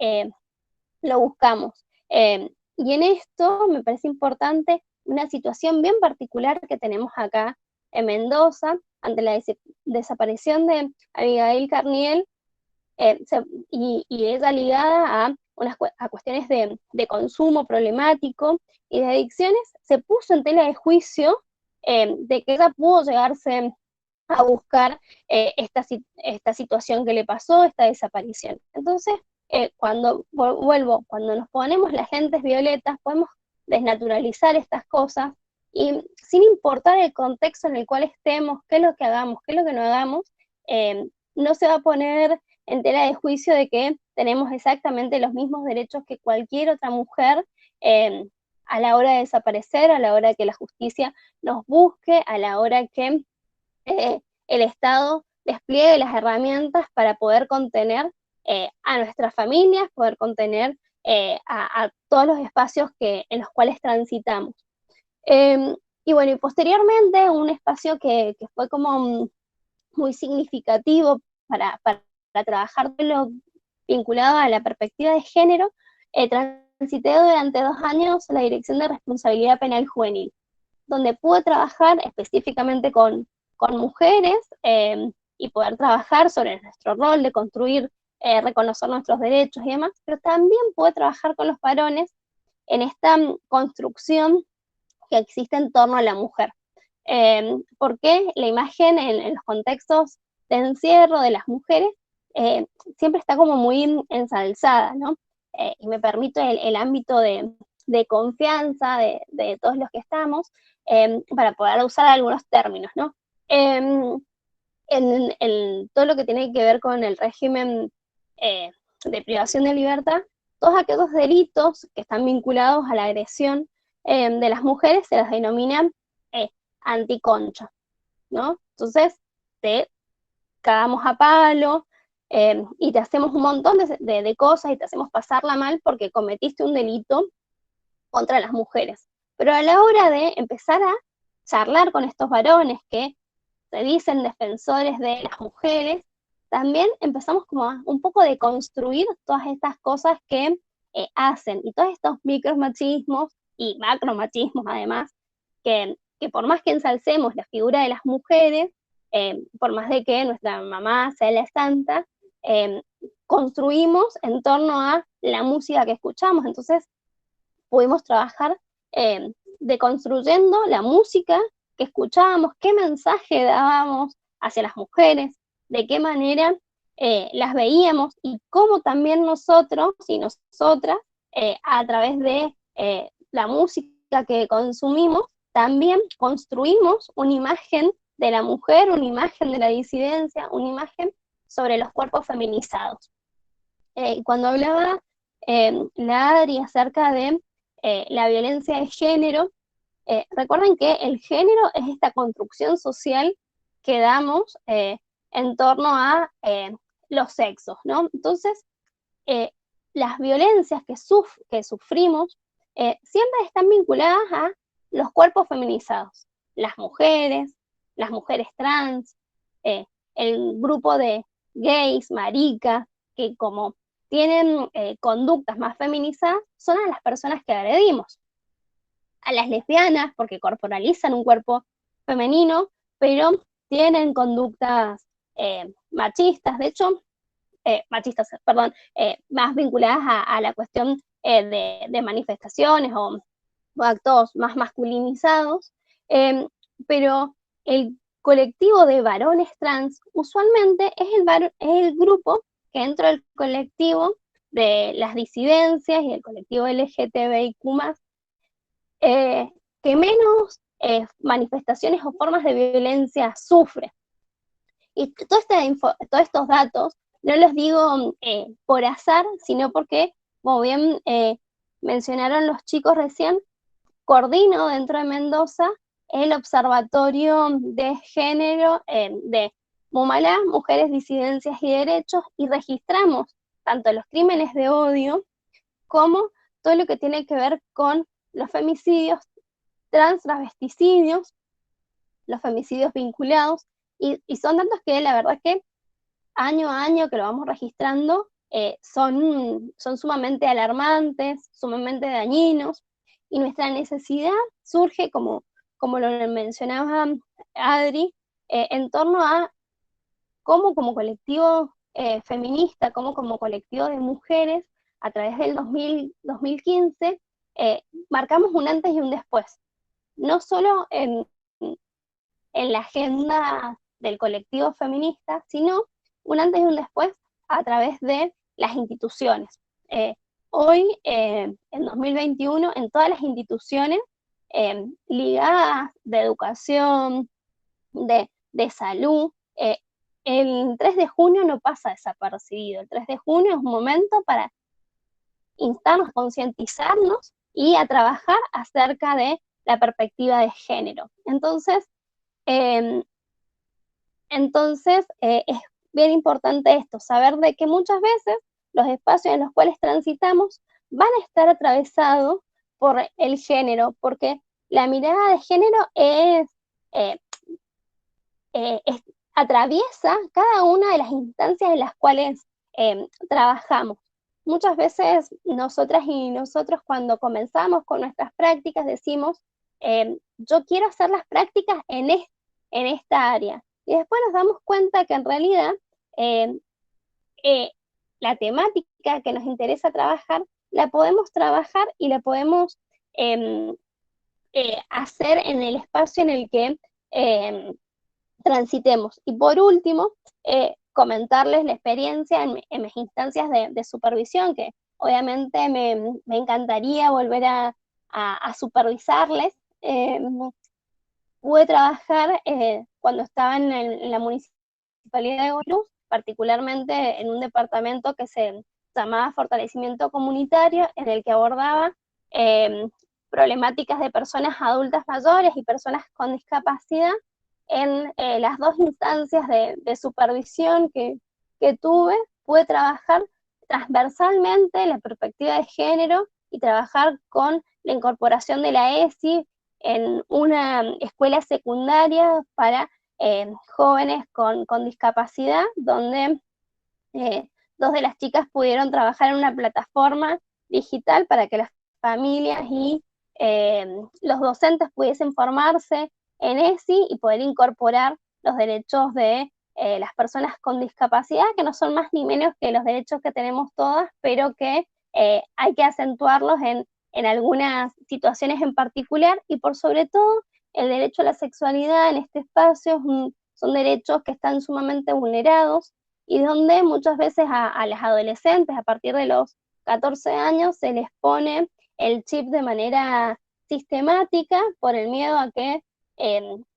lo buscamos. Y en esto me parece importante una situación bien particular que tenemos acá en Mendoza, ante la desaparición de Abigail Carniel, y ella ligada a cuestiones de consumo problemático y de adicciones, se puso en tela de juicio de que ella pudo llegarse a buscar esta situación que le pasó, esta desaparición. Entonces, cuando nos ponemos las lentes violetas, podemos desnaturalizar estas cosas y sin importar el contexto en el cual estemos, qué es lo que hagamos, qué es lo que no hagamos, no se va a poner en tela de juicio de que tenemos exactamente los mismos derechos que cualquier otra mujer a la hora de desaparecer, a la hora de que la justicia nos busque, a la hora que el Estado despliegue las herramientas para poder contener a nuestras familias, poder contener a todos los espacios en los cuales transitamos. Y bueno, y posteriormente un espacio que fue como muy significativo para trabajar lo vinculado a la perspectiva de género, transité durante 2 años la Dirección de Responsabilidad Penal Juvenil, donde pude trabajar específicamente con mujeres y poder trabajar sobre nuestro rol de construir, reconocer nuestros derechos y demás, pero también pude trabajar con los varones en esta construcción que existe en torno a la mujer. Porque la imagen en los contextos de encierro de las mujeres siempre está como muy ensalzada, ¿no? Y me permite el ámbito de confianza de todos los que estamos para poder usar algunos términos, ¿no? En todo lo que tiene que ver con el régimen de privación de libertad, todos aquellos delitos que están vinculados a la agresión de las mujeres se las denominan anticoncha, ¿no? Entonces, te cagamos a palo y te hacemos un montón de cosas y te hacemos pasarla mal porque cometiste un delito contra las mujeres. Pero a la hora de empezar a charlar con estos varones que se dicen defensores de las mujeres, también empezamos como a un poco de construir todas estas cosas que hacen, y todos estos micromachismos y macromachismos además, que por más que ensalcemos la figura de las mujeres, por más de que nuestra mamá sea la santa, construimos en torno a la música que escuchamos. Entonces pudimos trabajar deconstruyendo la música que escuchábamos, qué mensaje dábamos hacia las mujeres, de qué manera las veíamos y cómo también nosotros y nosotras, a través de la música que consumimos, también construimos una imagen de la mujer, una imagen de la disidencia, una imagen sobre los cuerpos feminizados. Cuando hablaba la Adri acerca de la violencia de género, recuerden que el género es esta construcción social que damos en torno a los sexos, ¿no? Entonces, las violencias que sufrimos siempre están vinculadas a los cuerpos feminizados, las mujeres trans, el grupo de gays, maricas, que como tienen conductas más feminizadas, son a las personas que agredimos. A las lesbianas, porque corporalizan un cuerpo femenino, pero tienen conductas machistas, de hecho, más vinculadas a la cuestión de manifestaciones o actos más masculinizados, pero el colectivo de varones trans usualmente es el grupo que dentro del colectivo de las disidencias y el colectivo LGTBIQ+, que menos manifestaciones o formas de violencia sufre. Y todos estos datos no los digo por azar, sino porque, como bien mencionaron los chicos recién, coordino dentro de Mendoza el Observatorio de Género de Mumalá, Mujeres, Disidencias y Derechos, y registramos tanto los crímenes de odio como todo lo que tiene que ver con los femicidios, travesticidios, los femicidios vinculados, y son datos que la verdad que año a año que lo vamos registrando son sumamente alarmantes, sumamente dañinos, y nuestra necesidad surge, como lo mencionaba Adri, en torno a cómo como colectivo feminista, cómo como colectivo de mujeres, a través del 2015, marcamos un antes y un después, no solo en la agenda del colectivo feminista, sino un antes y un después a través de las instituciones. Hoy, en 2021, en todas las instituciones ligadas de educación, de salud, el 3 de junio no pasa desapercibido. El 3 de junio es un momento para instarnos, concientizarnos y a trabajar acerca de la perspectiva de género. Entonces es bien importante esto, saber de que muchas veces los espacios en los cuales transitamos van a estar atravesados por el género, porque la mirada de género atraviesa cada una de las instancias en las cuales trabajamos. muchas veces nosotras y nosotros cuando comenzamos con nuestras prácticas decimos, yo quiero hacer las prácticas en esta área. Y después nos damos cuenta que en realidad la temática que nos interesa trabajar, la podemos trabajar y la podemos hacer en el espacio en el que transitemos. Y por último, comentarles la experiencia en mis instancias de supervisión, que obviamente me encantaría volver a supervisarles. Pude trabajar cuando estaba en la municipalidad de Godoy Cruz, particularmente en un departamento que se llamaba Fortalecimiento Comunitario, en el que abordaba problemáticas de personas adultas mayores y personas con discapacidad en las dos instancias de supervisión que tuve. Pude trabajar transversalmente la perspectiva de género y trabajar con la incorporación de la ESI en una escuela secundaria para jóvenes con discapacidad, donde dos de las chicas pudieron trabajar en una plataforma digital para que las familias y los docentes pudiesen formarse en ESI y poder incorporar los derechos de las personas con discapacidad, que no son más ni menos que los derechos que tenemos todas, pero que hay que acentuarlos en algunas situaciones en particular, y por sobre todo el derecho a la sexualidad en este espacio son derechos que están sumamente vulnerados y donde muchas veces a las adolescentes a partir de los 14 años se les pone el chip de manera sistemática por el miedo a que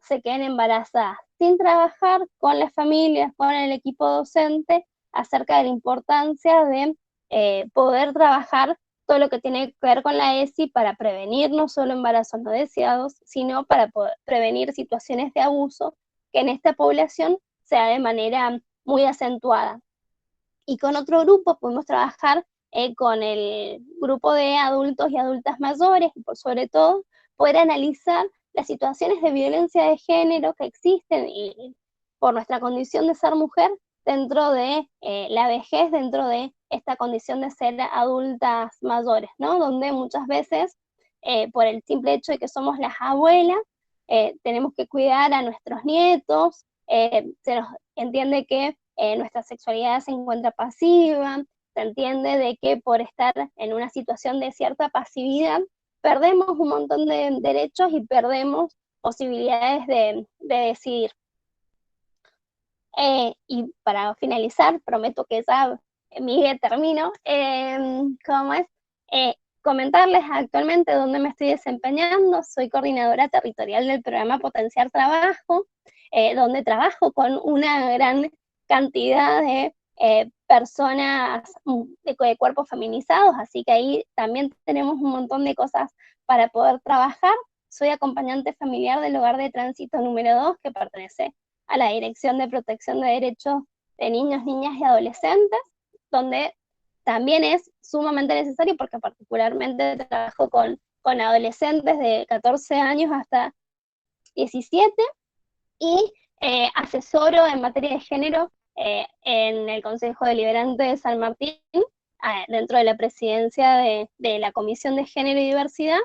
se queden embarazadas, sin trabajar con las familias, con el equipo docente acerca de la importancia de poder trabajar todo lo que tiene que ver con la ESI para prevenir no solo embarazos no deseados, sino para poder prevenir situaciones de abuso que en esta población sea de manera muy acentuada. Y con otro grupo pudimos trabajar con el grupo de adultos y adultas mayores, y por sobre todo poder analizar las situaciones de violencia de género que existen y por nuestra condición de ser mujer dentro de la vejez, dentro de esta condición de ser adultas mayores, ¿no? Donde muchas veces, por el simple hecho de que somos las abuelas, tenemos que cuidar a nuestros nietos, se nos entiende que nuestra sexualidad se encuentra pasiva, se entiende de que por estar en una situación de cierta pasividad, perdemos un montón de derechos y perdemos posibilidades de decidir. Y para finalizar, prometo que ya, Miguel, termino, ¿cómo es? Comentarles actualmente dónde me estoy desempeñando. Soy coordinadora territorial del programa Potenciar Trabajo, donde trabajo con una gran cantidad de personas de cuerpos feminizados, así que ahí también tenemos un montón de cosas para poder trabajar. Soy acompañante familiar del Hogar de Tránsito número 2, que pertenece a la Dirección de Protección de Derechos de Niños, Niñas y Adolescentes, donde también es sumamente necesario porque particularmente trabajo con adolescentes de 14 años hasta 17 y asesoro en materia de género en el Consejo Deliberante de San Martín, dentro de la presidencia de la Comisión de Género y Diversidad.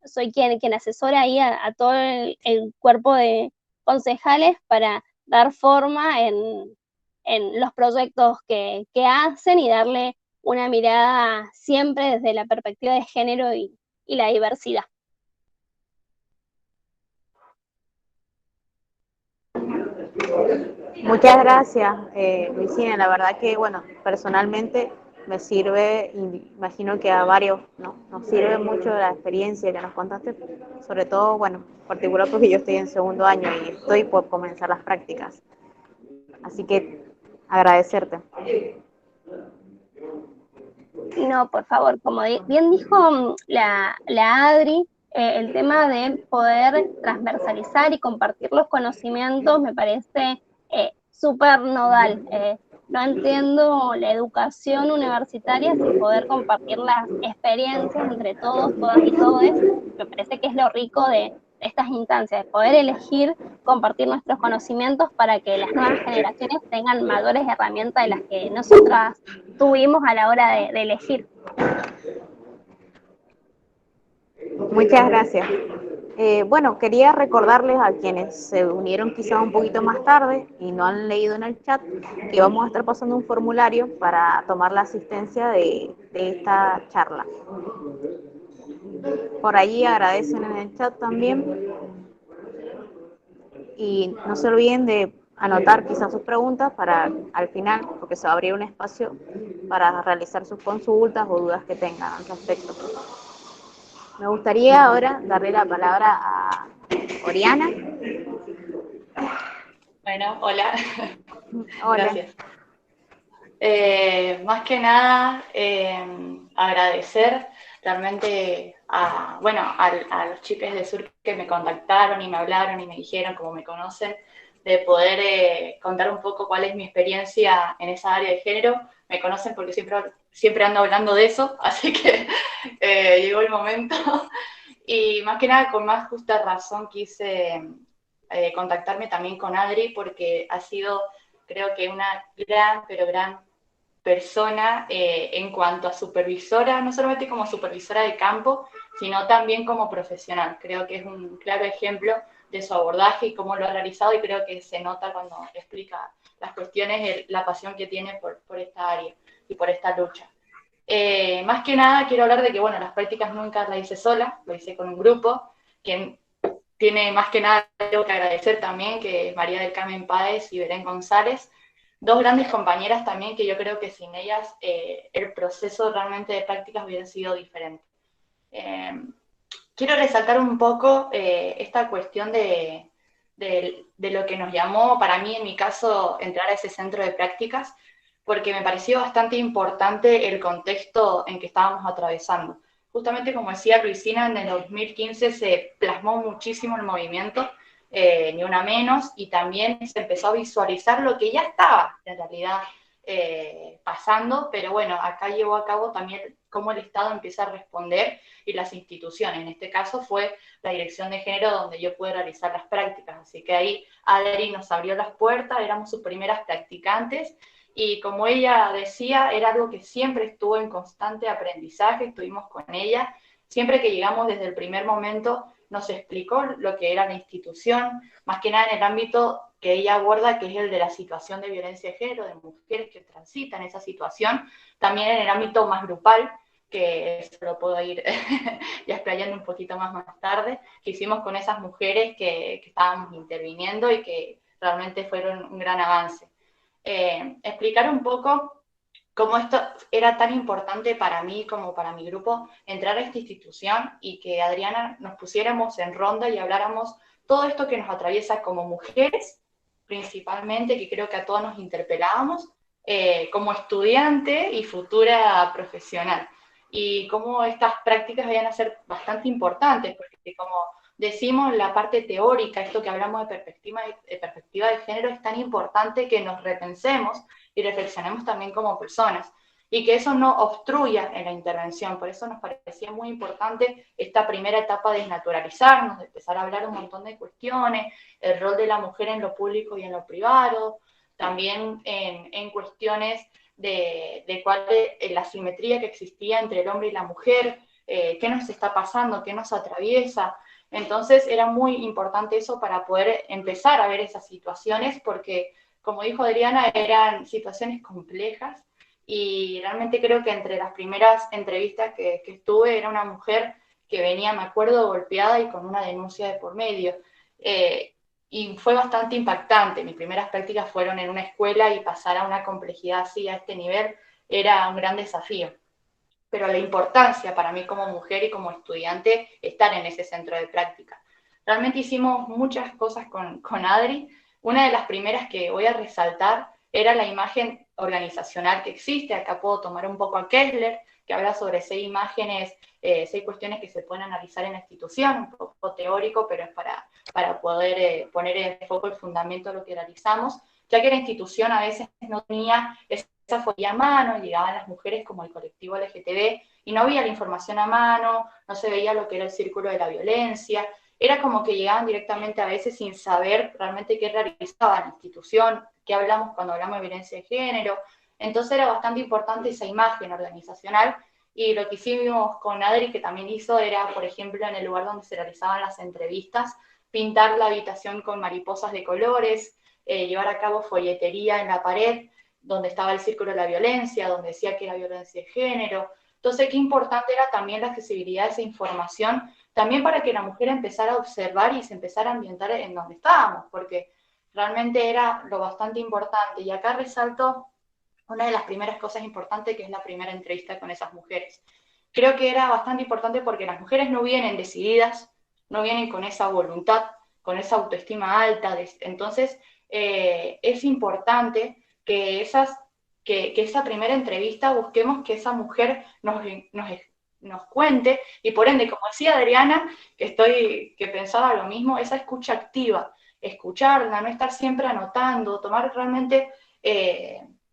Soy quien asesora ahí a todo el cuerpo de concejales para dar forma en los proyectos que hacen y darle una mirada siempre desde la perspectiva de género y la diversidad. Muchas gracias, Luisina. La verdad que, bueno, personalmente me sirve, y imagino que a varios, ¿no? Nos sirve mucho la experiencia que nos contaste, sobre todo, bueno, en particular porque yo estoy en segundo año y estoy por comenzar las prácticas. Así que agradecerte. No, por favor, como bien dijo la Adri, el tema de poder transversalizar y compartir los conocimientos me parece súper nodal. No entiendo la educación universitaria sin poder compartir las experiencias entre todos, todas y todes. Me parece que es lo rico de estas instancias, de poder elegir compartir nuestros conocimientos para que las nuevas generaciones tengan mayores herramientas de las que nosotras tuvimos a la hora de elegir. Muchas gracias. Bueno, quería recordarles a quienes se unieron quizás un poquito más tarde y no han leído en el chat que vamos a estar pasando un formulario para tomar la asistencia de esta charla. Por allí agradecen en el chat también y no se olviden de anotar quizás sus preguntas para al final, porque se va a abrir un espacio para realizar sus consultas o dudas que tengan al respecto. Me gustaría ahora darle la palabra a Oriana. Bueno, hola. Hola. Gracias. Más que nada, agradecer realmente a los chicos de Sur que me contactaron y me hablaron y me dijeron, como me conocen, de poder contar un poco cuál es mi experiencia en esa área de género. Me conocen porque siempre ando hablando de eso, así que llegó el momento. Y más que nada, con más justa razón, quise contactarme también con Adri, porque ha sido, creo que, una gran, pero gran persona en cuanto a supervisora, no solamente como supervisora de campo, sino también como profesional. Creo que es un claro ejemplo de su abordaje y cómo lo ha realizado, y creo que se nota cuando explica las cuestiones, la pasión que tiene por esta área y por esta lucha. Más que nada quiero hablar de que, bueno, las prácticas nunca las hice sola, lo hice con un grupo, quien tiene más que nada algo que agradecer también, que es María del Carmen Páez y Belén González, dos grandes compañeras también, que yo creo que sin ellas el proceso realmente de prácticas hubiera sido diferente. Quiero resaltar un poco esta cuestión de lo que nos llamó, para mí, en mi caso, entrar a ese centro de prácticas, porque me pareció bastante importante el contexto en que estábamos atravesando. Justamente como decía Luisina, en el 2015 se plasmó muchísimo el movimiento, Ni Una Menos, y también se empezó a visualizar lo que ya estaba en realidad pasando, pero bueno, acá llevó a cabo también cómo el Estado empieza a responder y las instituciones. En este caso fue la Dirección de Género donde yo pude realizar las prácticas, así que ahí Adri nos abrió las puertas, éramos sus primeras practicantes, y como ella decía, era algo que siempre estuvo en constante aprendizaje, estuvimos con ella, siempre que llegamos desde el primer momento nos explicó lo que era la institución, más que nada en el ámbito que ella aborda, que es el de la situación de violencia de género, de mujeres que transitan esa situación, también en el ámbito más grupal, que eso lo puedo ir ya explayando un poquito más tarde, que hicimos con esas mujeres que estábamos interviniendo y que realmente fueron un gran avance. Explicar un poco cómo esto era tan importante para mí como para mi grupo, entrar a esta institución y que Adriana nos pusiéramos en ronda y habláramos todo esto que nos atraviesa como mujeres, principalmente, que creo que a todos nos interpelábamos, como estudiante y futura profesional. Y cómo estas prácticas vayan a ser bastante importantes, porque como decimos, la parte teórica, esto que hablamos de perspectiva de género, es tan importante que nos repensemos y reflexionemos también como personas, y que eso no obstruya en la intervención. Por eso nos parecía muy importante esta primera etapa de desnaturalizarnos, de empezar a hablar un montón de cuestiones, el rol de la mujer en lo público y en lo privado, también en cuestiones de cuál es la asimetría que existía entre el hombre y la mujer, qué nos está pasando, qué nos atraviesa. Entonces era muy importante eso para poder empezar a ver esas situaciones, porque, como dijo Adriana, eran situaciones complejas, y realmente creo que entre las primeras entrevistas que estuve era una mujer que venía, me acuerdo, golpeada y con una denuncia de por medio. Y fue bastante impactante. Mis primeras prácticas fueron en una escuela, y pasar a una complejidad así, a este nivel, era un gran desafío. Pero la importancia para mí como mujer y como estudiante estar en ese centro de práctica. Realmente hicimos muchas cosas con Adri. Una de las primeras que voy a resaltar era la imagen organizacional que existe. Acá puedo tomar un poco a Kessler, que habla sobre 6 imágenes, 6 cuestiones que se pueden analizar en la institución, un poco teórico, pero es para poder poner en foco el fundamento de lo que realizamos, ya que la institución a veces no tenía esa folía a mano, llegaban las mujeres como el colectivo LGTB, y no había la información a mano, no se veía lo que era el círculo de la violencia, era como que llegaban directamente a veces sin saber realmente qué realizaba la institución, qué hablamos cuando hablamos de violencia de género, Entonces era bastante importante esa imagen organizacional, y lo que hicimos con Adri, que también hizo, era, por ejemplo, en el lugar donde se realizaban las entrevistas, pintar la habitación con mariposas de colores, llevar a cabo folletería en la pared, donde estaba el círculo de la violencia, donde decía que era violencia de género. Entonces, qué importante era también la accesibilidad de esa información, también para que la mujer empezara a observar y se empezara a ambientar en donde estábamos, porque realmente era lo bastante importante. Y acá resalto una de las primeras cosas importantes, que es la primera entrevista con esas mujeres. Creo que era bastante importante porque las mujeres no vienen decididas, no vienen con esa voluntad, con esa autoestima alta. Entonces, es importante que esa primera entrevista busquemos que esa mujer nos cuente, y por ende, como decía Adriana, que pensaba lo mismo, esa escucha activa, escucharla, no estar siempre anotando, tomar realmente,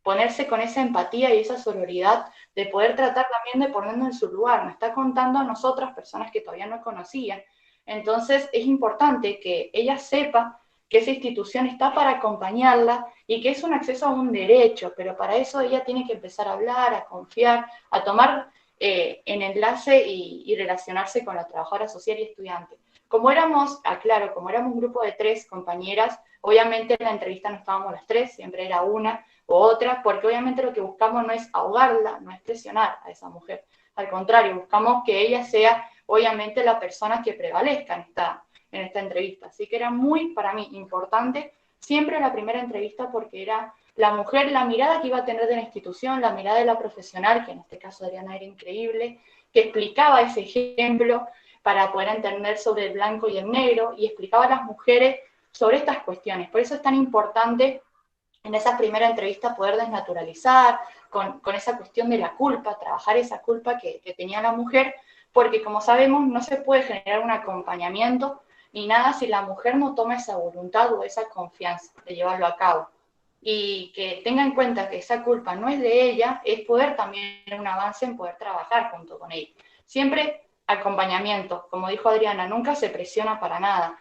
ponerse con esa empatía y esa sororidad de poder tratar también de ponernos en su lugar. Nos está contando a nosotras, personas que todavía no conocían. Entonces es importante que ella sepa que esa institución está para acompañarla y que es un acceso a un derecho, pero para eso ella tiene que empezar a hablar, a confiar, a tomar en enlace y relacionarse con la trabajadora social y estudiante. Como éramos, aclaro, como éramos un grupo de 3 compañeras, obviamente en la entrevista no estábamos las 3, siempre era una o otra, porque obviamente lo que buscamos no es ahogarla, no es presionar a esa mujer. Al contrario, buscamos que ella sea, obviamente, la persona que prevalezca en esta entrevista. Así que era muy, para mí, importante siempre la primera entrevista, porque era la mujer, la mirada que iba a tener de la institución, la mirada de la profesional, que en este caso Adriana era increíble, que explicaba ese ejemplo para poder entender sobre el blanco y el negro, y explicaba a las mujeres sobre estas cuestiones. Por eso es tan importante en esa primera entrevista poder desnaturalizar con esa cuestión de la culpa, trabajar esa culpa que tenía la mujer, porque como sabemos no se puede generar un acompañamiento ni nada si la mujer no toma esa voluntad o esa confianza de llevarlo a cabo. Y que tenga en cuenta que esa culpa no es de ella, es poder también tener un avance en poder trabajar junto con ella. Siempre acompañamiento, como dijo Adriana, nunca se presiona para nada.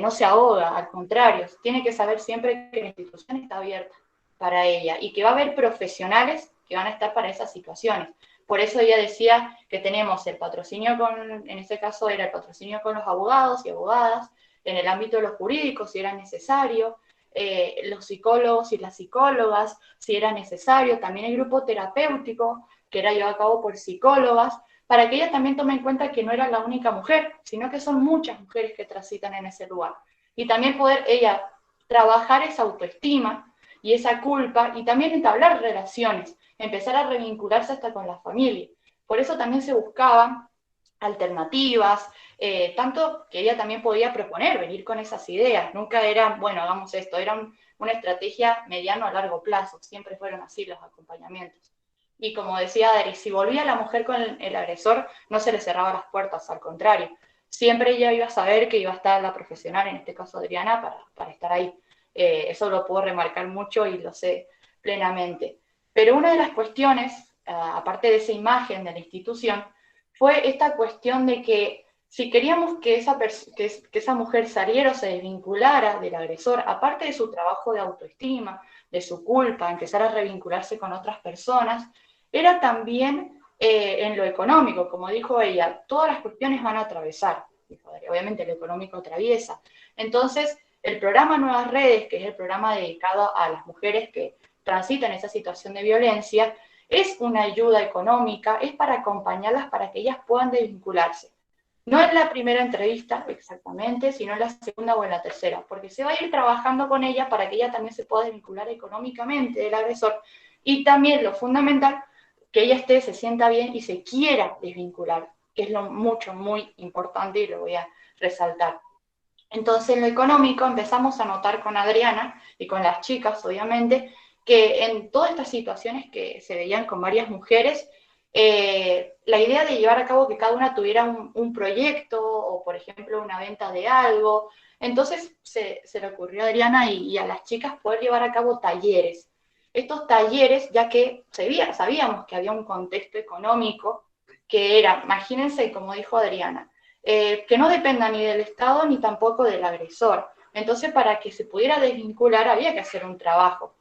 No se ahoga, al contrario, tiene que saber siempre que la institución está abierta para ella y que va a haber profesionales que van a estar para esas situaciones. Por eso ella decía que tenemos el patrocinio en este caso era el patrocinio con los abogados y abogadas, en el ámbito de los jurídicos si era necesario, los psicólogos y las psicólogas si era necesario, también el grupo terapéutico que era llevado a cabo por psicólogas, para que ella también tome en cuenta que no era la única mujer, sino que son muchas mujeres que transitan en ese lugar. Y también poder ella trabajar esa autoestima y esa culpa, y también entablar relaciones, empezar a revincularse hasta con la familia. Por eso también se buscaban alternativas, tanto que ella también podía proponer, venir con esas ideas. Nunca era, bueno, hagamos esto, era una estrategia mediano a largo plazo, siempre fueron así los acompañamientos. Y como decía Adri, si volvía la mujer con el agresor, no se le cerraba las puertas, al contrario. Siempre ella iba a saber que iba a estar la profesional, en este caso Adriana, para estar ahí. Eso lo puedo remarcar mucho y lo sé plenamente. Pero una de las cuestiones, aparte de esa imagen de la institución, fue esta cuestión de que si queríamos que esa mujer saliera o se desvinculara del agresor, aparte de su trabajo de autoestima, de su culpa, empezar a revincularse con otras personas, era también en lo económico, como dijo ella, todas las cuestiones van a atravesar, obviamente lo económico atraviesa. Entonces, el programa Nuevas Redes, que es el programa dedicado a las mujeres que transitan esa situación de violencia, es una ayuda económica, es para acompañarlas para que ellas puedan desvincularse. No en la primera entrevista exactamente, sino en la segunda o en la tercera, porque se va a ir trabajando con ella para que ella también se pueda desvincular económicamente del agresor, y también lo fundamental, que ella se sienta bien y se quiera desvincular, que es muy importante y lo voy a resaltar. Entonces, en lo económico empezamos a notar con Adriana y con las chicas, obviamente, que en todas estas situaciones que se veían con varias mujeres, la idea de llevar a cabo que cada una tuviera un proyecto o, por ejemplo, una venta de algo, entonces se le ocurrió a Adriana y a las chicas poder llevar a cabo talleres. Estos talleres, ya que sabíamos que había un contexto económico que era, imagínense, como dijo Adriana, que no dependa ni del Estado ni tampoco del agresor. Entonces, para que se pudiera desvincular había que hacer un trabajo.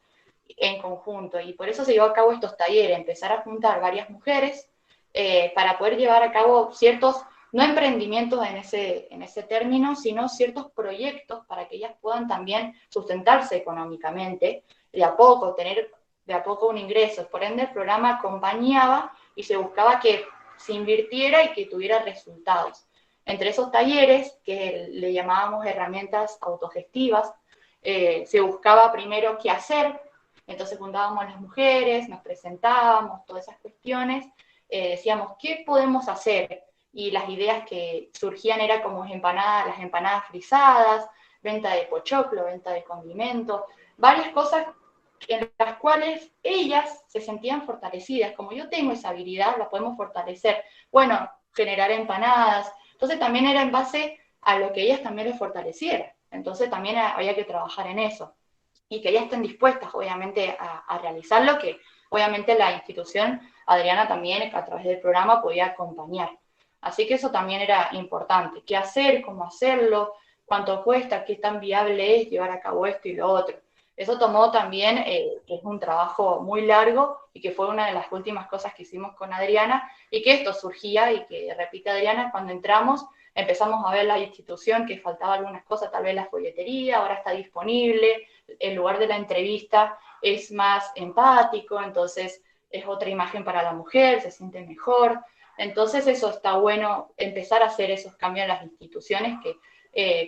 en conjunto, y por eso se llevó a cabo estos talleres, empezar a juntar varias mujeres para poder llevar a cabo ciertos, no emprendimientos en ese término, sino ciertos proyectos para que ellas puedan también sustentarse económicamente, de a poco, tener de a poco un ingreso. Por ende, el programa acompañaba y se buscaba que se invirtiera y que tuviera resultados. Entre esos talleres, que le llamábamos herramientas autogestivas, se buscaba primero qué hacer, entonces juntábamos a las mujeres, nos presentábamos, todas esas cuestiones, decíamos, ¿qué podemos hacer? Y las ideas que surgían era como empanadas, las empanadas frisadas, venta de pochoclo, venta de condimentos, varias cosas en las cuales ellas se sentían fortalecidas. Como yo tengo esa habilidad, la podemos fortalecer. Bueno, generar empanadas. Entonces también era en base a lo que ellas también les fortaleciera. Entonces también había que trabajar en eso. Y que ellas estén dispuestas, obviamente, a realizarlo, que obviamente la institución, Adriana también, a través del programa, podía acompañar. Así que eso también era importante. ¿Qué hacer? ¿Cómo hacerlo? ¿Cuánto cuesta? ¿Qué tan viable es llevar a cabo esto y lo otro? Eso tomó también, que es un trabajo muy largo y que fue una de las últimas cosas que hicimos con Adriana, y que esto surgía, y que repite Adriana, cuando entramos empezamos a ver la institución, que faltaba algunas cosas, tal vez la folletería, ahora está disponible, el lugar de la entrevista es más empático, entonces es otra imagen para la mujer, se siente mejor. Entonces eso está bueno, empezar a hacer esos cambios en las instituciones, que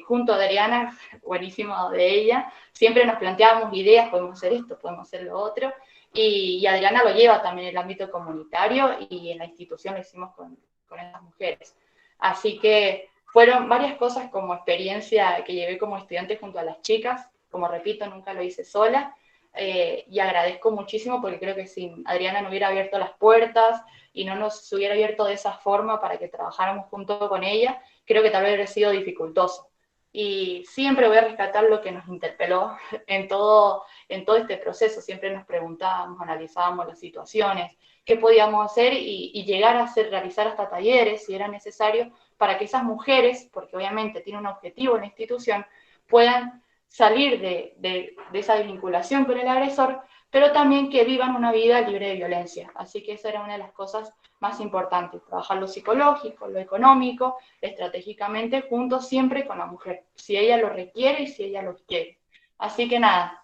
junto a Adriana, buenísimo de ella, siempre nos planteábamos ideas, podemos hacer esto, podemos hacer lo otro, y Adriana lo lleva también en el ámbito comunitario, y en la institución lo hicimos con esas mujeres. Así que fueron varias cosas como experiencia que llevé como estudiante junto a las chicas. Como repito, nunca lo hice sola, y agradezco muchísimo, porque creo que si Adriana no hubiera abierto las puertas y no nos hubiera abierto de esa forma para que trabajáramos junto con ella, creo que tal vez hubiera sido dificultoso. Y siempre voy a rescatar lo que nos interpeló en todo este proceso. Siempre nos preguntábamos, analizábamos las situaciones, qué podíamos hacer, y llegar a realizar hasta talleres, si era necesario, para que esas mujeres, porque obviamente tiene un objetivo en la institución, puedan salir de esa desvinculación con el agresor, pero también que vivan una vida libre de violencia. Así que esa era una de las cosas más importantes, trabajar lo psicológico, lo económico, estratégicamente, juntos siempre con la mujer, si ella lo requiere y si ella lo quiere. Así que nada,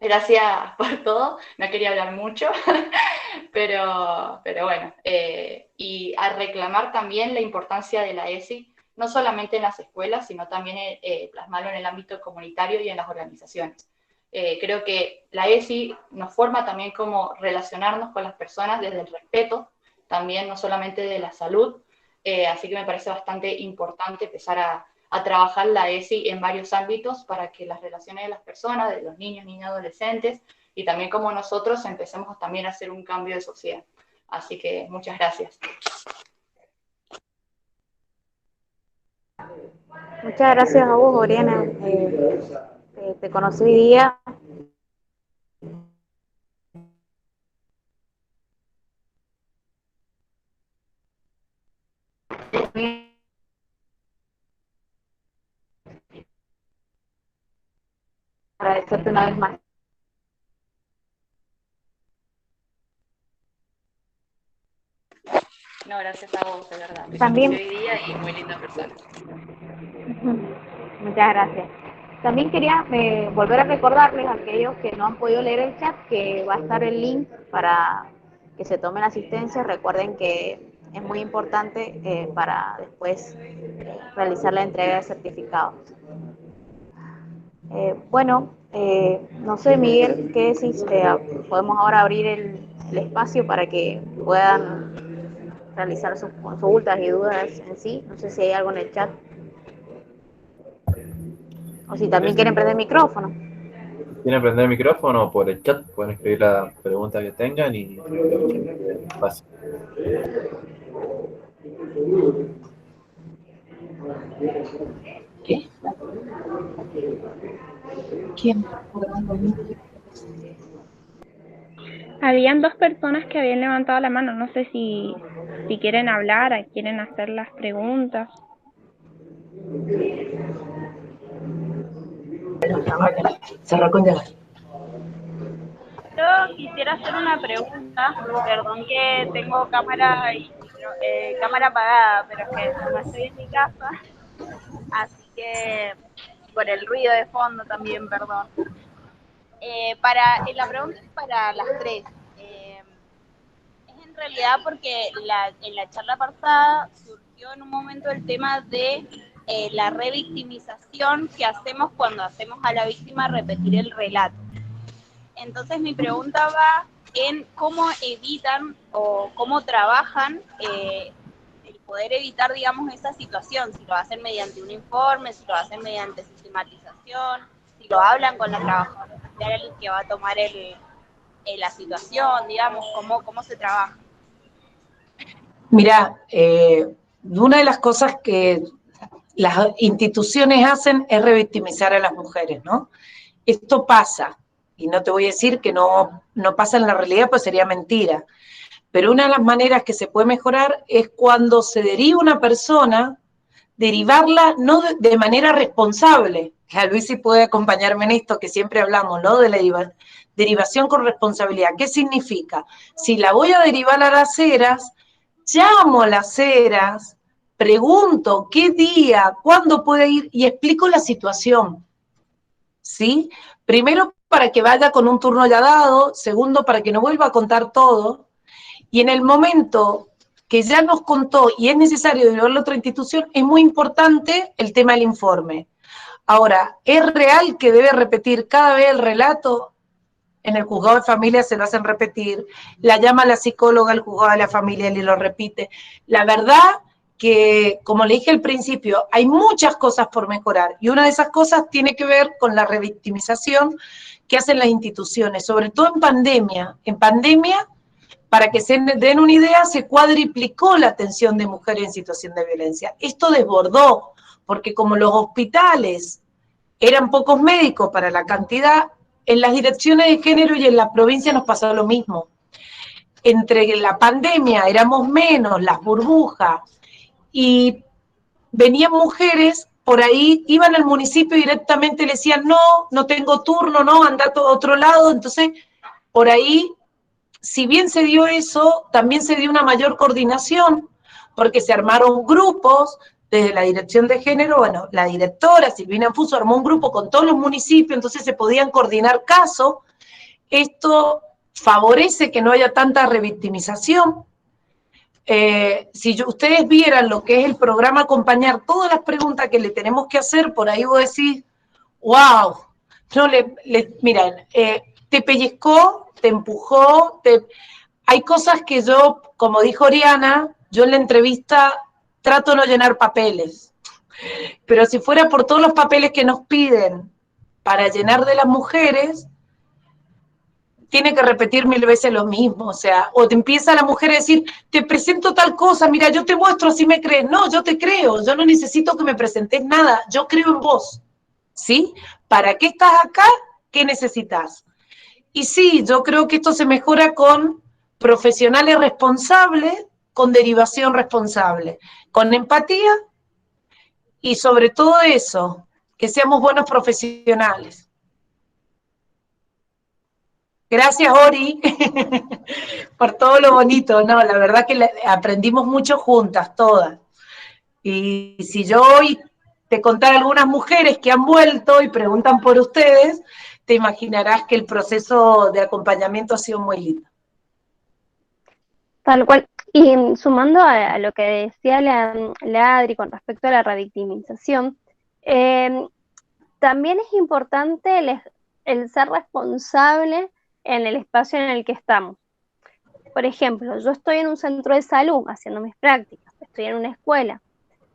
gracias por todo, no quería hablar mucho, pero bueno, y a reclamar también la importancia de la ESI, no solamente en las escuelas, sino también plasmarlo en el ámbito comunitario y en las organizaciones. Creo que la ESI nos forma también cómo relacionarnos con las personas desde el respeto, también no solamente de la salud, así que me parece bastante importante empezar a trabajar la ESI en varios ámbitos para que las relaciones de las personas, de los niños, niñas, adolescentes, y también como nosotros empecemos también a hacer un cambio de sociedad. Así que muchas gracias. Muchas gracias a vos, Oriana. Te conocí hoy día. Agradecerte una vez más. No, gracias a vos, de verdad. Te También, conocí hoy día y muy linda persona. muchas gracias. También quería volver a recordarles a aquellos que no han podido leer el chat que va a estar el link para que se tomen asistencia. Recuerden que es muy importante para después realizar la entrega de certificados. Bueno, no sé, Miguel, ¿qué decís? Podemos ahora abrir el espacio para que puedan realizar sus consultas y dudas en sí. No sé si hay algo en el chat. O si también quieren prender el micrófono. Quieren prender el micrófono por el chat, pueden escribir la pregunta que tengan y fácil. ¿Qué? ¿Quién? Habían dos personas que habían levantado la mano, no sé si quieren hablar, quieren hacer las preguntas. Cerró con llave. quisiera hacer una pregunta. Perdón que tengo cámara cámara apagada, pero es que no estoy en mi casa, así que por el ruido de fondo también, perdón. La pregunta es para las tres. Es en realidad porque en la charla pasada surgió en un momento el tema de la revictimización que hacemos cuando hacemos a la víctima repetir el relato. Entonces mi pregunta va en cómo evitan o cómo trabajan el poder evitar, digamos, esa situación, si lo hacen mediante un informe, si lo hacen mediante sistematización, si lo hablan con la trabajadora social que va a tomar la situación, digamos, cómo se trabaja. Mirá, una de las cosas que las instituciones hacen es revictimizar a las mujeres, ¿no? Esto pasa, y no te voy a decir que no pasa en la realidad, pues sería mentira, pero una de las maneras que se puede mejorar es cuando se deriva una persona, derivarla no de manera responsable. A Luis sí puede acompañarme en esto, que siempre hablamos, ¿no? De la derivación con responsabilidad. ¿Qué significa? Si la voy a derivar a las Heras, llamo a las Heras, pregunto qué día, cuándo puede ir y explico la situación, ¿sí? Primero, para que vaya con un turno ya dado, segundo, para que no vuelva a contar todo, y en el momento que ya nos contó y es necesario derivarlo a otra institución, es muy importante el tema del informe. Ahora, ¿es real que debe repetir cada vez el relato? En el juzgado de familia se lo hacen repetir, la llama la psicóloga al juzgado de la familia y lo repite. La verdad que, como le dije al principio, hay muchas cosas por mejorar, y una de esas cosas tiene que ver con la revictimización que hacen las instituciones, sobre todo en pandemia. En pandemia, para que se den una idea, se cuadriplicó la atención de mujeres en situación de violencia. Esto desbordó, porque como los hospitales eran pocos médicos para la cantidad, en las direcciones de género y en la provincia nos pasó lo mismo. Entre la pandemia éramos menos, las burbujas, y venían mujeres, por ahí iban al municipio y directamente le decían, no tengo turno, no, anda a otro lado. Entonces, por ahí, si bien se dio eso, también se dio una mayor coordinación, porque se armaron grupos desde la dirección de género. Bueno, la directora Silvina Fuso armó un grupo con todos los municipios, entonces se podían coordinar casos. Esto favorece que no haya tanta revictimización. Si ustedes vieran lo que es el programa Acompañar, todas las preguntas que le tenemos que hacer, por ahí vos decís, wow, no miren, te pellizcó, te empujó, hay cosas que yo, como dijo Oriana, yo en la entrevista trato de no llenar papeles, pero si fuera por todos los papeles que nos piden para llenar de las mujeres, tiene que repetir 1000 veces lo mismo, o sea, o te empieza la mujer a decir, te presento tal cosa, mira, yo te muestro, si me crees. No, yo te creo, yo no necesito que me presentes nada, yo creo en vos, ¿sí? ¿Para qué estás acá? ¿Qué necesitas? Y sí, yo creo que esto se mejora con profesionales responsables, con derivación responsable, con empatía y sobre todo eso, que seamos buenos profesionales. Gracias, Ori, por todo lo bonito. No, la verdad que aprendimos mucho juntas, todas. Y si yo hoy te contara algunas mujeres que han vuelto y preguntan por ustedes, te imaginarás que el proceso de acompañamiento ha sido muy lindo. Tal cual. Y sumando a lo que decía la Adri con respecto a la revictimización, también es importante el ser responsable en el espacio en el que estamos. Por ejemplo, yo estoy en un centro de salud haciendo mis prácticas, estoy en una escuela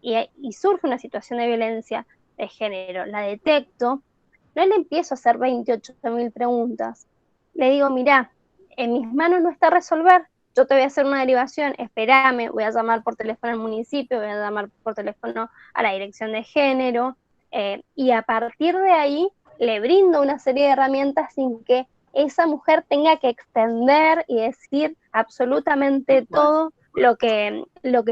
y surge una situación de violencia de género, la detecto, no le empiezo a hacer 28.000 preguntas, le digo, mirá, en mis manos no está resolver, yo te voy a hacer una derivación, espérame, voy a llamar por teléfono al municipio, voy a llamar por teléfono a la dirección de género, y a partir de ahí le brindo una serie de herramientas sin que esa mujer tenga que extender y decir absolutamente todo lo que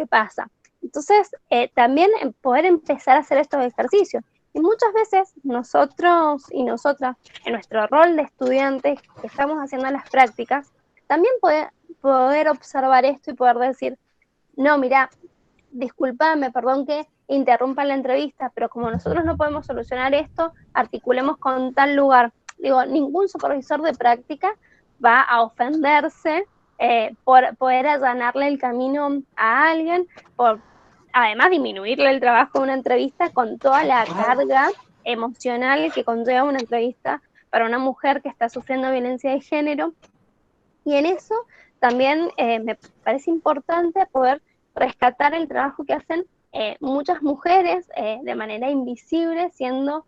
pasa. Entonces, también poder empezar a hacer estos ejercicios. Y muchas veces nosotros y nosotras, en nuestro rol de estudiantes que estamos haciendo las prácticas, también poder observar esto y poder decir, no, mira, discúlpame, perdón que interrumpa la entrevista, pero como nosotros no podemos solucionar esto, articulemos con tal lugar. Digo, ningún supervisor de práctica va a ofenderse por poder allanarle el camino a alguien, por además disminuirle el trabajo de una entrevista con toda la carga emocional que conlleva una entrevista para una mujer que está sufriendo violencia de género. Y en eso también me parece importante poder rescatar el trabajo que hacen muchas mujeres de manera invisible, siendo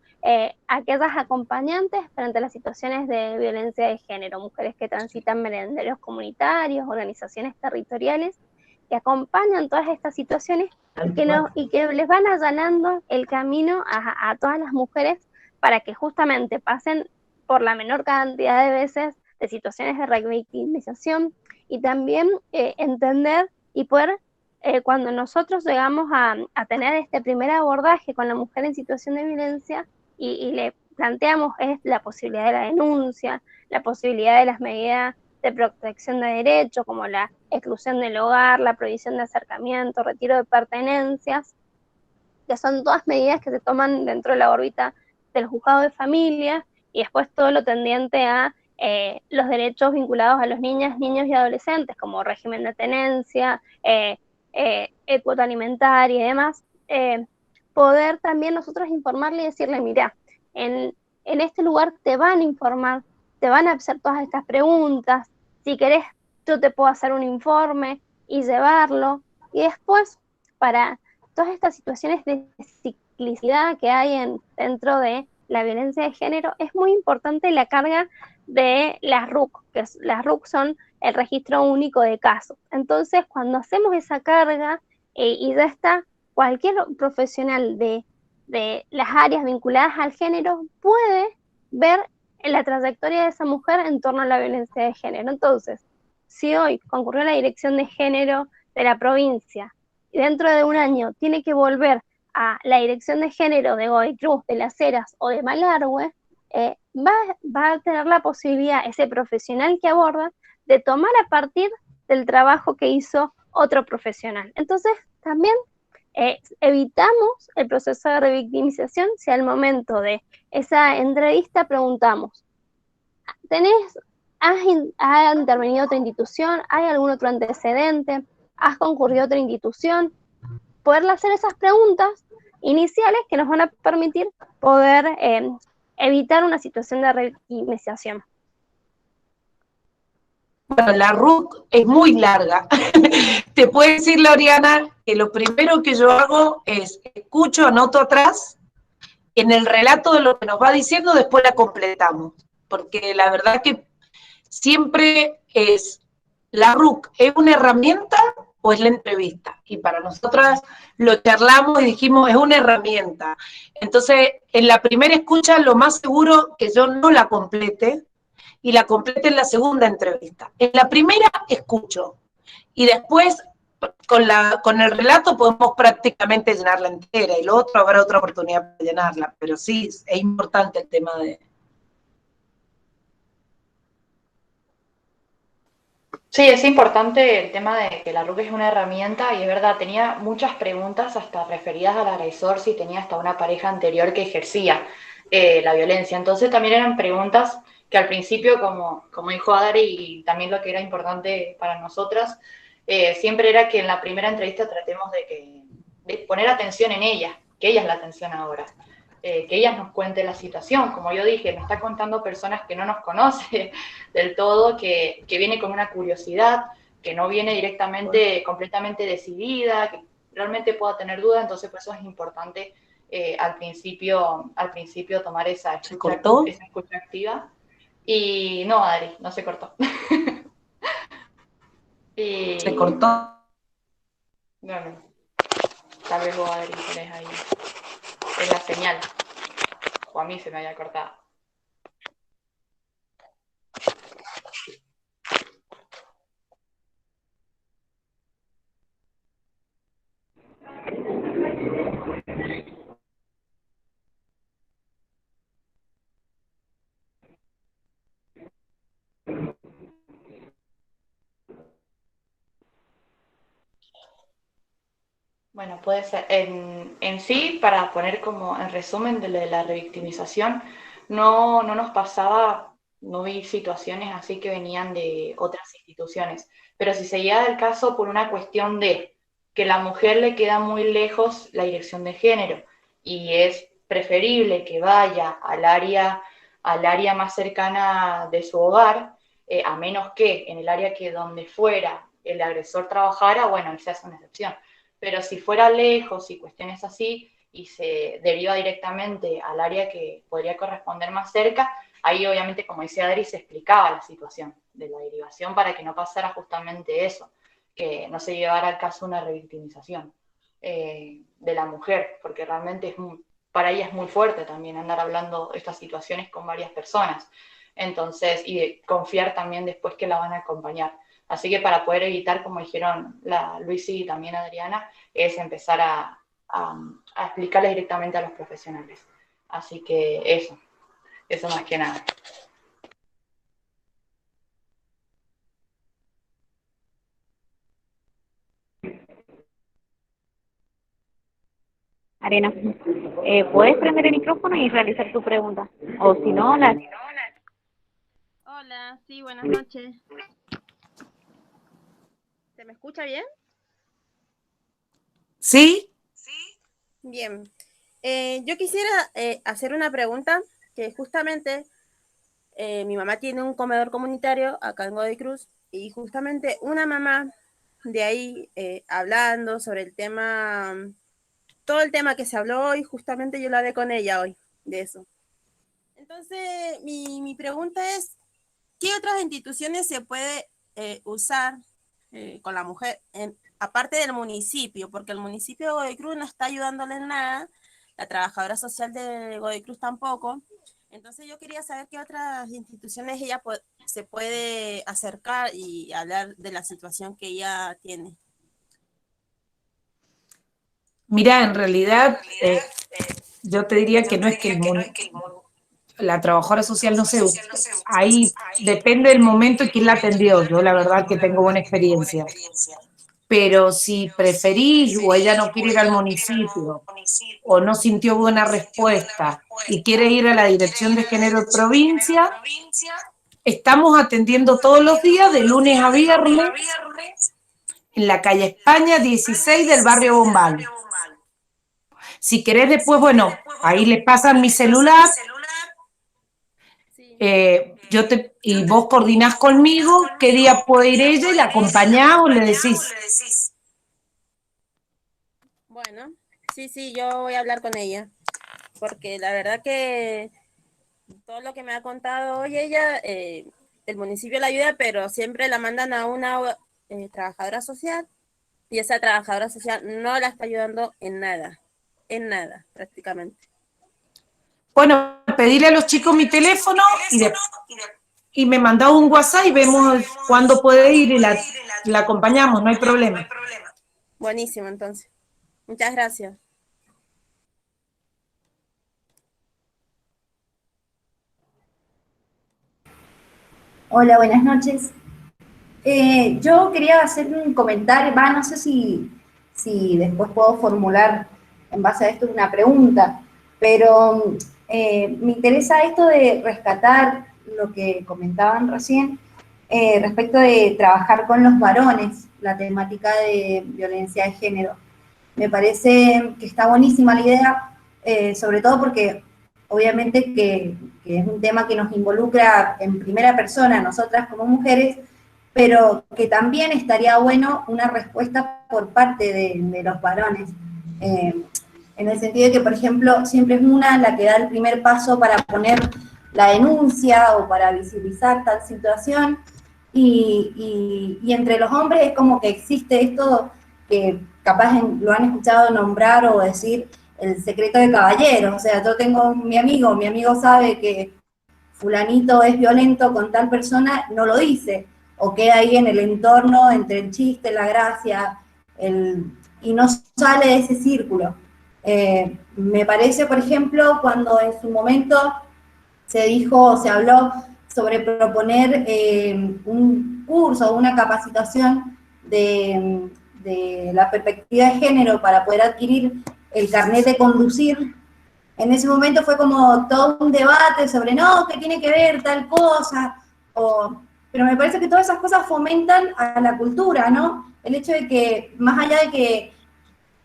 aquellas acompañantes frente a las situaciones de violencia de género, mujeres que transitan merenderos comunitarios, organizaciones territoriales, que acompañan todas estas situaciones y que les van allanando el camino a todas las mujeres para que justamente pasen por la menor cantidad de veces de situaciones de revictimización, y también entender y poder, cuando nosotros llegamos a tener este primer abordaje con la mujer en situación de violencia y le planteamos la posibilidad de la denuncia, la posibilidad de las medidas de protección de derechos, como la exclusión del hogar, la prohibición de acercamiento, retiro de pertenencias, que son todas medidas que se toman dentro de la órbita del juzgado de familia, y después todo lo tendiente a los derechos vinculados a los niñas, niños y adolescentes, como régimen de tenencia, cuota alimentaria y demás, poder también nosotros informarle y decirle, mira, en este lugar te van a informar, te van a hacer todas estas preguntas, si querés yo te puedo hacer un informe y llevarlo, y después para todas estas situaciones de ciclicidad que hay dentro de la violencia de género, es muy importante la carga de las RUC, las RUC son el registro único de casos. Entonces, cuando hacemos esa carga y ya está, cualquier profesional de las áreas vinculadas al género puede ver la trayectoria de esa mujer en torno a la violencia de género. Entonces, si hoy concurrió a la dirección de género de la provincia y dentro de un año tiene que volver a la dirección de género de Godoy Cruz, de Las Heras o de Malargüe, va a tener la posibilidad, ese profesional que aborda, de tomar a partir del trabajo que hizo otro profesional. Entonces, también evitamos el proceso de revictimización si al momento de esa entrevista preguntamos, ¿has intervenido otra institución? ¿Hay algún otro antecedente? ¿Has concurrido a otra institución? Poderle hacer esas preguntas iniciales que nos van a permitir poder evitar una situación de revictimización. Bueno, la RUC es muy larga. Te puede decir, Oriana, que lo primero que yo hago es escucho, anoto atrás, en el relato de lo que nos va diciendo, después la completamos. Porque la verdad que siempre es, la RUC, ¿es una herramienta o es la entrevista? Y para nosotras lo charlamos y dijimos, es una herramienta. Entonces, en la primera escucha, lo más seguro que yo no la complete, y la complete en la segunda entrevista. En la primera escucho, y después con el relato podemos prácticamente llenarla entera, y lo otro habrá otra oportunidad de llenarla, pero sí, es importante el tema de... Sí, es importante el tema de que la RUC es una herramienta, y es verdad, tenía muchas preguntas hasta referidas al agresor, si tenía hasta una pareja anterior que ejercía la violencia. Entonces también eran preguntas que al principio, como dijo Adri, y también lo que era importante para nosotras, siempre era que en la primera entrevista tratemos de poner atención en ella, que ella es la atención ahora. Que ellas nos cuente la situación. Como yo dije, me está contando personas que no nos conoce del todo, que viene con una curiosidad, que no viene directamente, completamente decidida, que realmente pueda tener duda. Entonces por eso es importante al principio tomar esa escucha activa. Y no, Adri, no se cortó. ¿Se cortó? No. Tal vez vos, Adri, tenés ahí en la señal. O a mí se me había cortado. Bueno, puede ser. En sí, para poner como en resumen de lo de la revictimización, no nos pasaba, no vi situaciones así que venían de otras instituciones, pero si se llega del caso por una cuestión de que la mujer le queda muy lejos la dirección de género y es preferible que vaya al área más cercana de su hogar, a menos que en el área que donde fuera el agresor trabajara, bueno, se hace una excepción. Pero si fuera lejos y cuestiones así, y se deriva directamente al área que podría corresponder más cerca, ahí obviamente, como decía Adri, se explicaba la situación de la derivación para que no pasara justamente eso, que no se llevara al caso una revictimización de la mujer, porque realmente para ella es muy fuerte también andar hablando estas situaciones con varias personas. Entonces, y confiar también después que la van a acompañar. Así que para poder evitar, como dijeron Luis y también Adriana, es empezar a explicarles directamente a los profesionales. Así que eso más que nada. Arena, ¿puedes prender el micrófono y realizar tu pregunta? O si no, Hola, sí, buenas noches. ¿Se me escucha bien? ¿Sí? Bien. Yo quisiera hacer una pregunta que justamente mi mamá tiene un comedor comunitario acá en Godoy Cruz y justamente una mamá de ahí hablando sobre el tema, todo el tema que se habló hoy, justamente yo lo hablé con ella hoy de eso. Entonces, mi pregunta es, ¿qué otras instituciones se puede usar con la mujer, aparte del municipio? Porque el municipio de Godoy Cruz no está ayudándole en nada, la trabajadora social de Godoy Cruz tampoco. Entonces yo quería saber qué otras instituciones ella se puede acercar y hablar de la situación que ella tiene. Mira, en realidad yo te diría que no es que la trabajadora social no sé, ahí depende del momento y quién la atendió. Yo la verdad que tengo buena experiencia. Pero si preferís o ella no quiere ir al municipio o no sintió buena respuesta y quiere ir a la Dirección de Género de Provincia, estamos atendiendo todos los días de lunes a viernes en la calle España 16 del barrio Bombal. Si querés después, bueno, ahí les pasan mi celular, y vos coordinás conmigo qué día puede ir ella y la acompañás o le decís. Bueno, sí, yo voy a hablar con ella, porque la verdad que todo lo que me ha contado hoy ella, el municipio la ayuda, pero siempre la mandan a una trabajadora social, y esa trabajadora social no la está ayudando en nada prácticamente. Bueno, pedirle a los chicos mi teléfono y me mandá un WhatsApp y vemos cuándo puede ir y la acompañamos, no hay problema. Buenísimo, entonces. Muchas gracias. Hola, buenas noches. Yo quería hacer un comentario, no sé si después puedo formular en base a esto una pregunta, pero me interesa esto de rescatar lo que comentaban recién respecto de trabajar con los varones, la temática de violencia de género. Me parece que está buenísima la idea, sobre todo porque obviamente que es un tema que nos involucra en primera persona, nosotras como mujeres, pero que también estaría bueno una respuesta por parte de los varones. En el sentido de que, por ejemplo, siempre es una la que da el primer paso para poner la denuncia o para visibilizar tal situación, y entre los hombres es como que existe esto que capaz lo han escuchado nombrar o decir el secreto de caballero. O sea, yo tengo mi amigo sabe que fulanito es violento con tal persona, no lo dice, o queda ahí en el entorno entre el chiste, la gracia, y no sale de ese círculo. Me parece, por ejemplo, cuando en su momento se habló sobre proponer un curso o una capacitación de de la perspectiva de género para poder adquirir el carnet de conducir, en ese momento fue como todo un debate sobre, no, ¿qué tiene que ver tal cosa? Pero me parece que todas esas cosas fomentan a la cultura, ¿no? El hecho de que, más allá de que,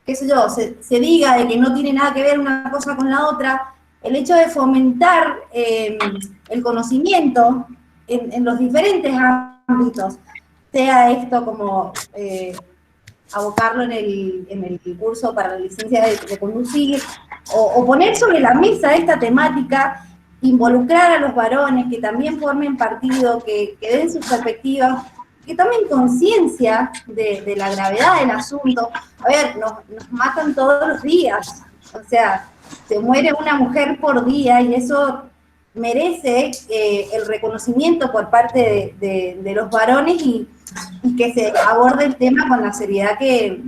qué sé yo, se diga de que no tiene nada que ver una cosa con la otra, el hecho de fomentar el conocimiento en los diferentes ámbitos, sea esto como abocarlo en el curso para la licencia de conducir, o poner sobre la mesa esta temática, involucrar a los varones que también formen partido, que den sus perspectivas, que tomen conciencia de la gravedad del asunto. A ver, nos matan todos los días, o sea, se muere una mujer por día y eso merece el reconocimiento por parte de los varones y que se aborde el tema con la seriedad que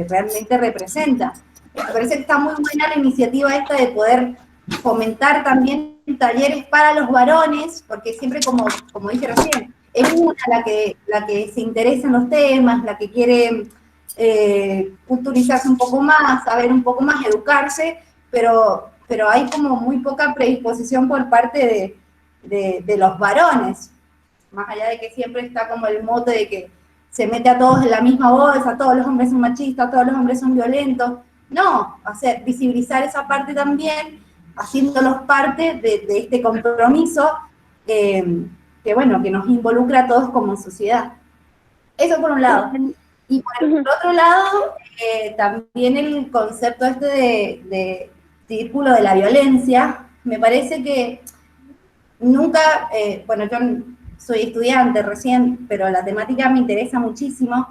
realmente representa. Me parece que está muy buena la iniciativa esta de poder fomentar también talleres para los varones, porque siempre, como dije recién, es una la que se interesa en los temas, la que quiere culturizarse un poco más, saber un poco más, educarse, pero hay como muy poca predisposición por parte de los varones, más allá de que siempre está como el mote de que se mete a todos en la misma bolsa, todos los hombres son machistas, todos los hombres son violentos. No, visibilizar esa parte también, haciéndolos parte de este compromiso que, bueno, que nos involucra a todos como sociedad. Eso por un lado. Y por el otro lado, también el concepto este de círculo de la violencia, me parece que nunca, bueno, yo soy estudiante recién, pero la temática me interesa muchísimo.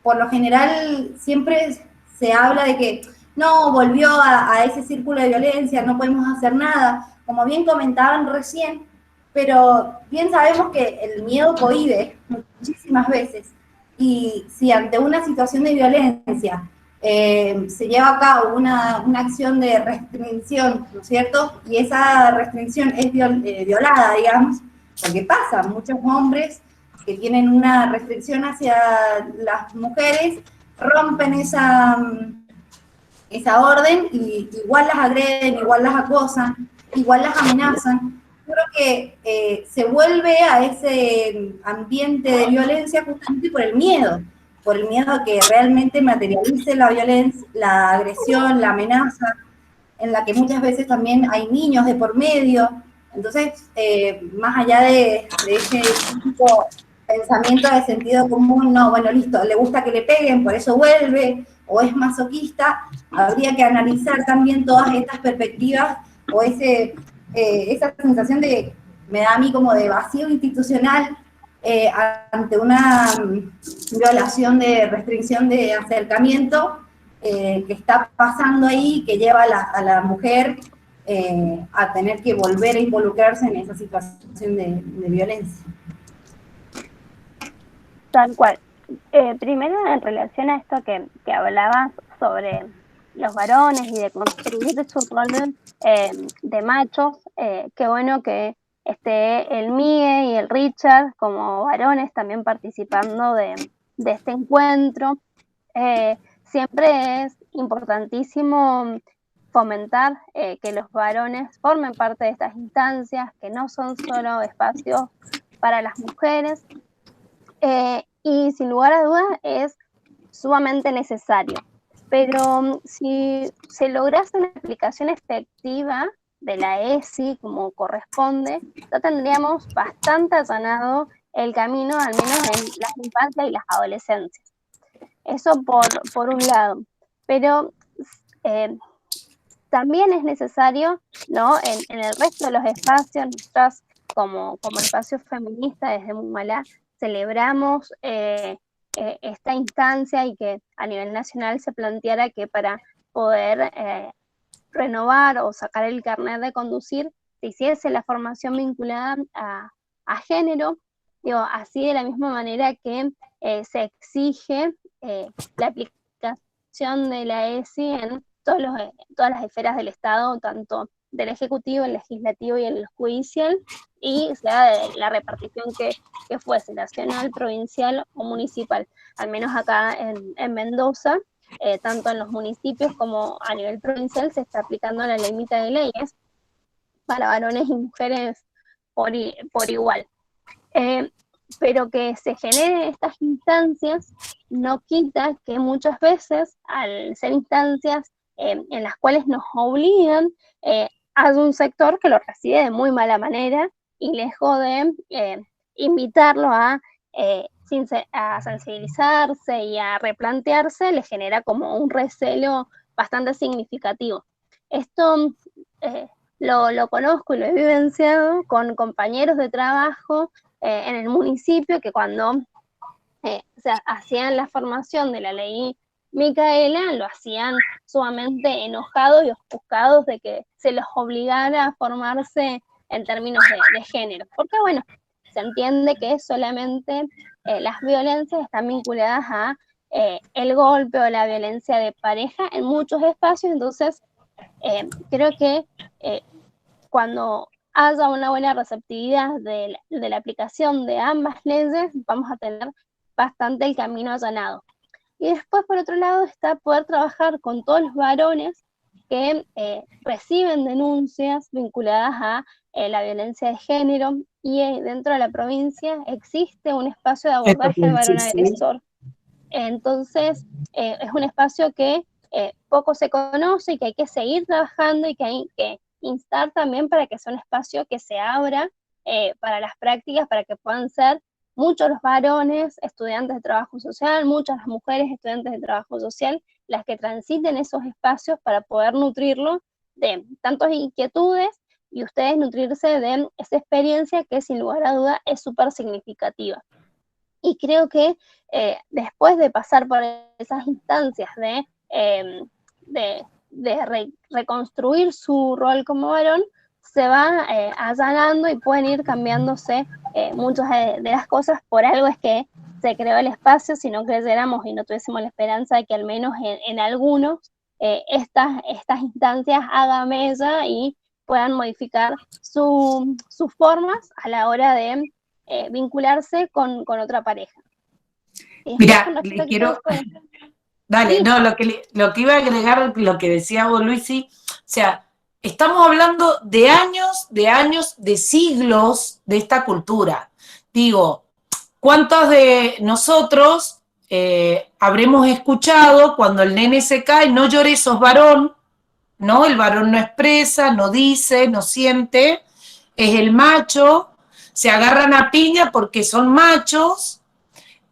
Por lo general siempre se habla de que no, volvió a ese círculo de violencia, no podemos hacer nada, como bien comentaban recién, pero bien sabemos que el miedo cohíbe muchísimas veces, y si ante una situación de violencia se lleva a cabo una acción de restricción, ¿no es cierto? Y esa restricción es violada, digamos, porque pasa, muchos hombres que tienen una restricción hacia las mujeres rompen esa orden y igual las agreden, igual las acosan, igual las amenazan. Creo que se vuelve a ese ambiente de violencia justamente por el miedo a que realmente materialice la violencia, la agresión, la amenaza, en la que muchas veces también hay niños de por medio. Entonces, más allá de ese tipo pensamiento de sentido común, no, bueno, listo, le gusta que le peguen, por eso vuelve, o es masoquista, habría que analizar también todas estas perspectivas, o esa sensación me da a mí como de vacío institucional ante una violación de restricción de acercamiento que está pasando ahí, que lleva a la mujer a tener que volver a involucrarse en esa situación de violencia. Tal cual. Primero, en relación a esto que hablabas sobre los varones y de construir su rol de machos, qué bueno que esté el Miguel y el Richard como varones también participando de este encuentro. Siempre es importantísimo fomentar que los varones formen parte de estas instancias, que no son solo espacios para las mujeres, y sin lugar a dudas es sumamente necesario. Pero si se lograse una aplicación efectiva de la ESI como corresponde, ya tendríamos bastante allanado el camino, al menos en las infancias y las adolescencias. Eso por un lado. Pero también es necesario, ¿no?, en el resto de los espacios, nosotras como espacio feminista desde Mumalá celebramos esta instancia y que a nivel nacional se planteara que para poder renovar o sacar el carnet de conducir se hiciese la formación vinculada a género, digo, así de la misma manera que se exige la aplicación de la ESI en todas las esferas del Estado, tanto del Ejecutivo, el Legislativo y el Judicial, y sea de la repartición que fuese, nacional, provincial o municipal. Al menos acá en Mendoza, tanto en los municipios como a nivel provincial, se está aplicando la ley mitad de leyes para varones y mujeres por igual. Pero que se generen estas instancias no quita que muchas veces, al ser instancias en las cuales nos obligan, hay un sector que lo recibe de muy mala manera y lejos de invitarlo a sensibilizarse y a replantearse, le genera como un recelo bastante significativo. Esto lo conozco y lo he vivenciado con compañeros de trabajo en el municipio, que cuando hacían la formación de la ley Micaela, lo hacían sumamente enojados y ofuscados de que se los obligara a formarse en términos de género. Porque, bueno, se entiende que solamente las violencias están vinculadas a el golpe o la violencia de pareja en muchos espacios, entonces creo que cuando haya una buena receptividad de la aplicación de ambas leyes, vamos a tener bastante el camino allanado. Y después, por otro lado, está poder trabajar con todos los varones que reciben denuncias vinculadas a la violencia de género, y dentro de la provincia existe un espacio de abordaje al varón agresor. Entonces, es un espacio que poco se conoce y que hay que seguir trabajando y que hay que instar también para que sea un espacio que se abra para las prácticas, para que puedan ser muchos los varones estudiantes de trabajo social, muchas las mujeres estudiantes de trabajo social, las que transiten esos espacios para poder nutrirlo de tantas inquietudes y ustedes nutrirse de esa experiencia que sin lugar a duda es súper significativa. Y creo que después de pasar por esas instancias de reconstruir su rol como varón, se va allanando y pueden ir cambiándose muchas de las cosas. Por algo es que se creó el espacio. Si no creyéramos y no tuviésemos la esperanza de que al menos en algunos estas instancias hagan mella y puedan modificar sus formas a la hora de vincularse con otra pareja. Mira, le quiero... Dale, no, lo que iba a agregar, lo que decía vos, Luisi, o sea, estamos hablando de años, de siglos de esta cultura. Digo, ¿cuántos de nosotros habremos escuchado cuando el nene se cae, no llores, sos varón, ¿no? El varón no expresa, no dice, no siente, es el macho, se agarran a piña porque son machos.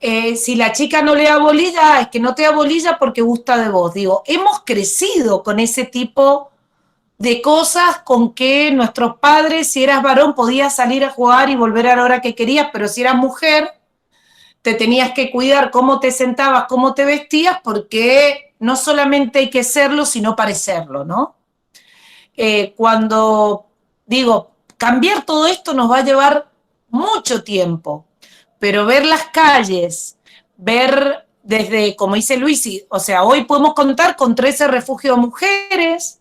Si la chica no le da bolilla, es que no te da bolilla porque gusta de vos. Digo, hemos crecido con ese tipo de cosas, con que nuestros padres, si eras varón, podías salir a jugar y volver a la hora que querías, pero si eras mujer, te tenías que cuidar cómo te sentabas, cómo te vestías, porque no solamente hay que serlo, sino parecerlo, ¿no? Cuando digo, cambiar todo esto nos va a llevar mucho tiempo, pero ver las calles, ver desde, como dice Luisi, o sea, hoy podemos contar con 13 refugios de mujeres,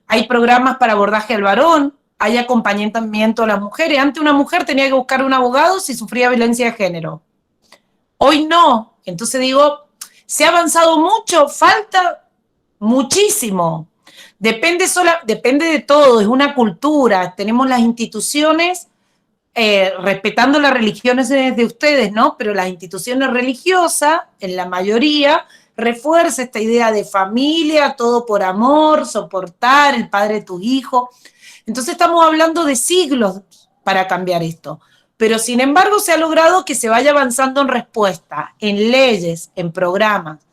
hay programas para abordaje al varón, hay acompañamiento a las mujeres. Antes una mujer tenía que buscar un abogado si sufría violencia de género. Hoy no. Entonces digo, se ha avanzado mucho, falta muchísimo. Depende de todo, es una cultura. Tenemos las instituciones, respetando las religiones de ustedes, ¿no? Pero las instituciones religiosas, en la mayoría, refuerza esta idea de familia, todo por amor, soportar, el padre de tu hijo. Entonces estamos hablando de siglos para cambiar esto. Pero sin embargo se ha logrado que se vaya avanzando en respuesta, en leyes, en programas.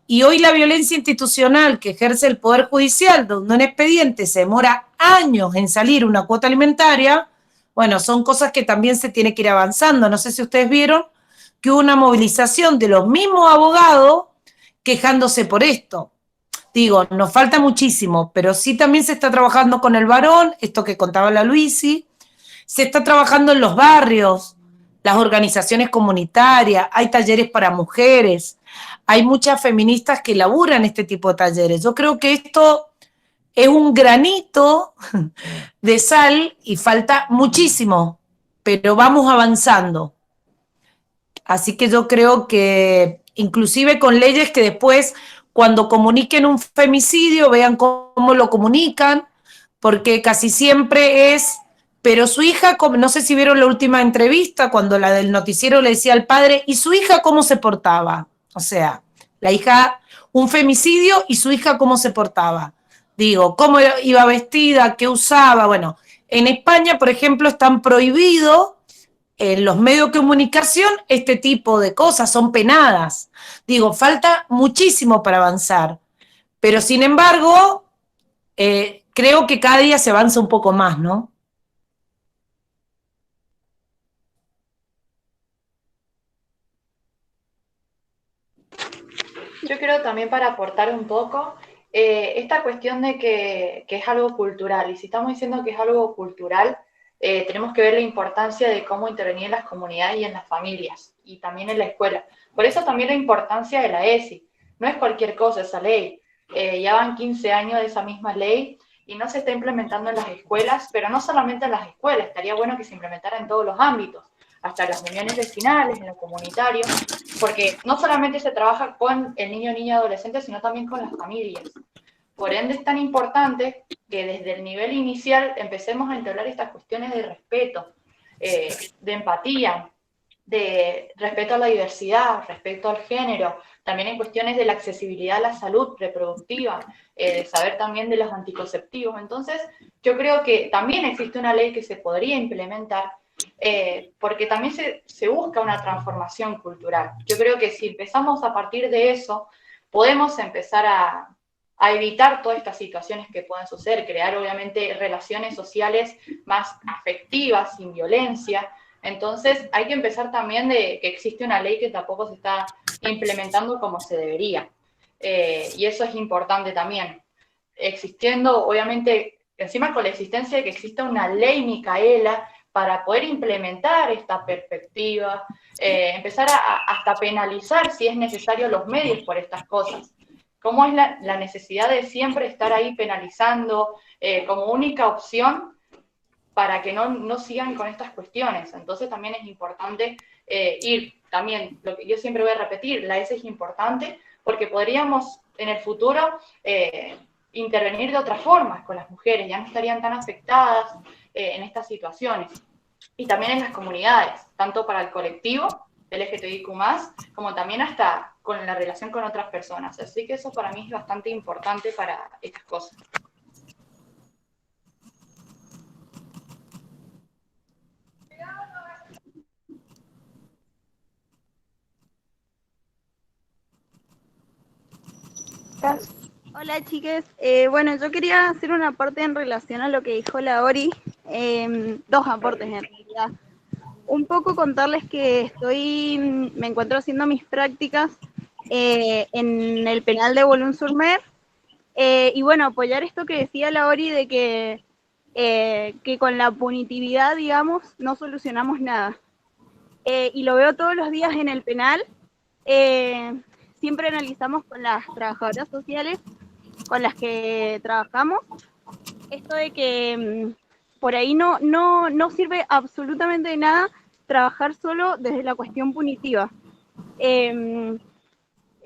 Y hoy la violencia institucional que ejerce el Poder Judicial, donde un expediente se demora años en salir una cuota alimentaria, bueno, son cosas que también se tiene que ir avanzando. No sé si ustedes vieron que hubo una movilización de los mismos abogados quejándose por esto. Digo, nos falta muchísimo, pero sí también se está trabajando con el varón, esto que contaba la Luisi, se está trabajando en los barrios, las organizaciones comunitarias, hay talleres para mujeres, hay muchas feministas que laburan este tipo de talleres. Yo creo que esto es un granito de sal y falta muchísimo, pero vamos avanzando. Así que yo creo que inclusive con leyes que después, cuando comuniquen un femicidio, vean cómo lo comunican, porque casi siempre es, pero su hija, no sé si vieron la última entrevista, cuando la del noticiero le decía al padre, ¿y su hija cómo se portaba? O sea, la hija, un femicidio y su hija cómo se portaba. Digo, cómo iba vestida, qué usaba. Bueno, en España, por ejemplo, están prohibidos en los medios de comunicación este tipo de cosas, son penadas. Digo, falta muchísimo para avanzar, pero sin embargo, creo que cada día se avanza un poco más, ¿no? Yo creo también para aportar un poco, esta cuestión de que es algo cultural, y si estamos diciendo que es algo cultural, tenemos que ver la importancia de cómo intervenir en las comunidades y en las familias, y también en la escuela. Por eso también la importancia de la ESI. No es cualquier cosa esa ley. Ya van 15 años de esa misma ley y no se está implementando en las escuelas, pero no solamente en las escuelas, estaría bueno que se implementara en todos los ámbitos, hasta las uniones vecinales, en lo comunitario, porque no solamente se trabaja con el niño, niña, adolescente, sino también con las familias. Por ende es tan importante que desde el nivel inicial empecemos a integrar estas cuestiones de respeto, de empatía, de respeto a la diversidad, respeto al género, también en cuestiones de la accesibilidad a la salud reproductiva, de saber también de los anticonceptivos. Entonces, yo creo que también existe una ley que se podría implementar, porque también se busca una transformación cultural. Yo creo que si empezamos a partir de eso, podemos empezar a evitar todas estas situaciones que puedan suceder, crear obviamente relaciones sociales más afectivas, sin violencia. Entonces hay que empezar también de que existe una ley que tampoco se está implementando como se debería. Y eso es importante también. Existiendo, obviamente, encima con la existencia de que exista una ley Micaela para poder implementar esta perspectiva, empezar hasta penalizar si es necesario los medios por estas cosas. ¿Cómo es la necesidad de siempre estar ahí penalizando como única opción para que no sigan con estas cuestiones? Entonces también es importante ir, también, lo que yo siempre voy a repetir, la ESI es importante porque podríamos en el futuro intervenir de otras formas con las mujeres, ya no estarían tan afectadas en estas situaciones. Y también en las comunidades, tanto para el colectivo LGTBIQ+, como también hasta con la relación con otras personas. Así que eso para mí es bastante importante para estas cosas. Hola chiques, bueno, yo quería hacer un aporte en relación a lo que dijo la Ori, dos aportes en realidad. Un poco contarles que me encuentro haciendo mis prácticas en el penal de Boulogne-sur-Mer, y bueno, apoyar esto que decía la Ori de que con la punitividad, digamos, no solucionamos nada. Y lo veo todos los días en el penal. Siempre analizamos con las trabajadoras sociales con las que trabajamos esto de que por ahí no sirve absolutamente de nada trabajar solo desde la cuestión punitiva.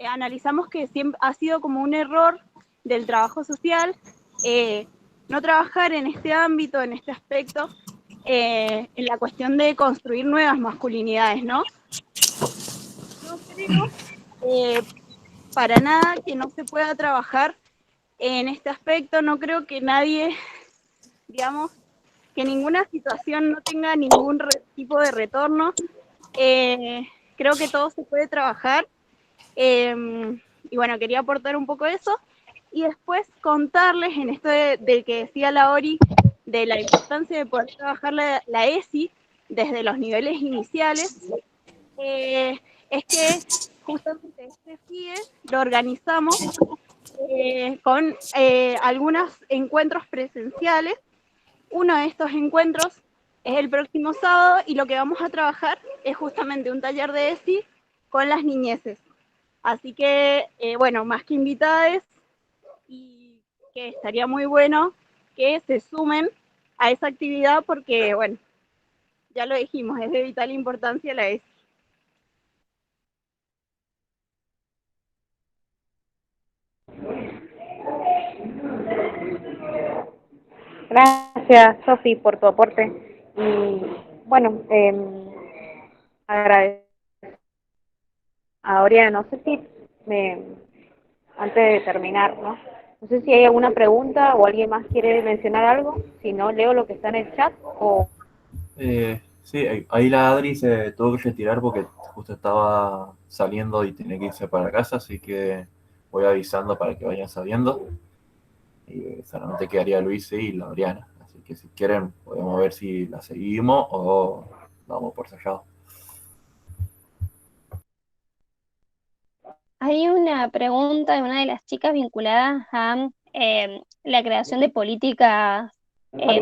Analizamos que siempre ha sido como un error del trabajo social no trabajar en este ámbito, en este aspecto, en la cuestión de construir nuevas masculinidades, ¿no? Yo creo para nada que no se pueda trabajar en este aspecto. No creo que nadie, digamos, que ninguna situación no tenga ningún tipo de retorno. Creo que todo se puede trabajar. Y bueno, quería aportar un poco eso. Y después contarles en esto de que decía la Ori, de la importancia de poder trabajar la ESI desde los niveles iniciales, es que justamente este FIE lo organizamos con algunos encuentros presenciales. Uno de estos encuentros es el próximo sábado y lo que vamos a trabajar es justamente un taller de ESI con las niñeces. Así que, bueno, más que invitadas, y que estaría muy bueno que se sumen a esa actividad porque, bueno, ya lo dijimos, es de vital importancia la ESI. Gracias, Sofi, por tu aporte. Y bueno, agradecer a Oriana. No sé si antes de terminar, ¿no? No sé si hay alguna pregunta o alguien más quiere mencionar algo. Si no, leo lo que está en el chat o... Sí, ahí la Adri se tuvo que retirar porque justo estaba saliendo y tenía que irse para casa, así que voy avisando para que vayan saliendo. Y solamente quedaría Luis y la Oriana. Así que si quieren, podemos ver si la seguimos o vamos por sellado. Hay una pregunta de una de las chicas vinculadas a la creación de políticas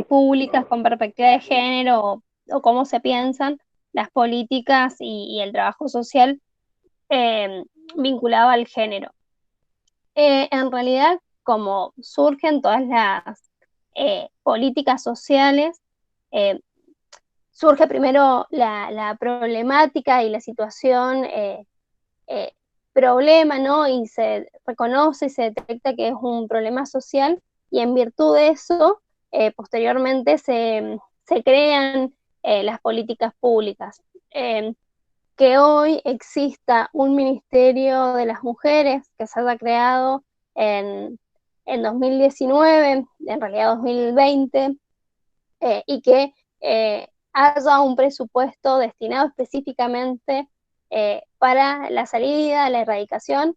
públicas con perspectiva de género o cómo se piensan las políticas y el trabajo social eh, vinculado al género. En realidad, como surgen todas las políticas sociales, eh, surge primero la problemática y la situación eh, problema, ¿no? Y se reconoce y se detecta que es un problema social, y en virtud de eso, posteriormente se crean las políticas públicas. Que hoy exista un Ministerio de las Mujeres que se haya creado en 2019, en realidad 2020, y que haya un presupuesto destinado específicamente para la salida, la erradicación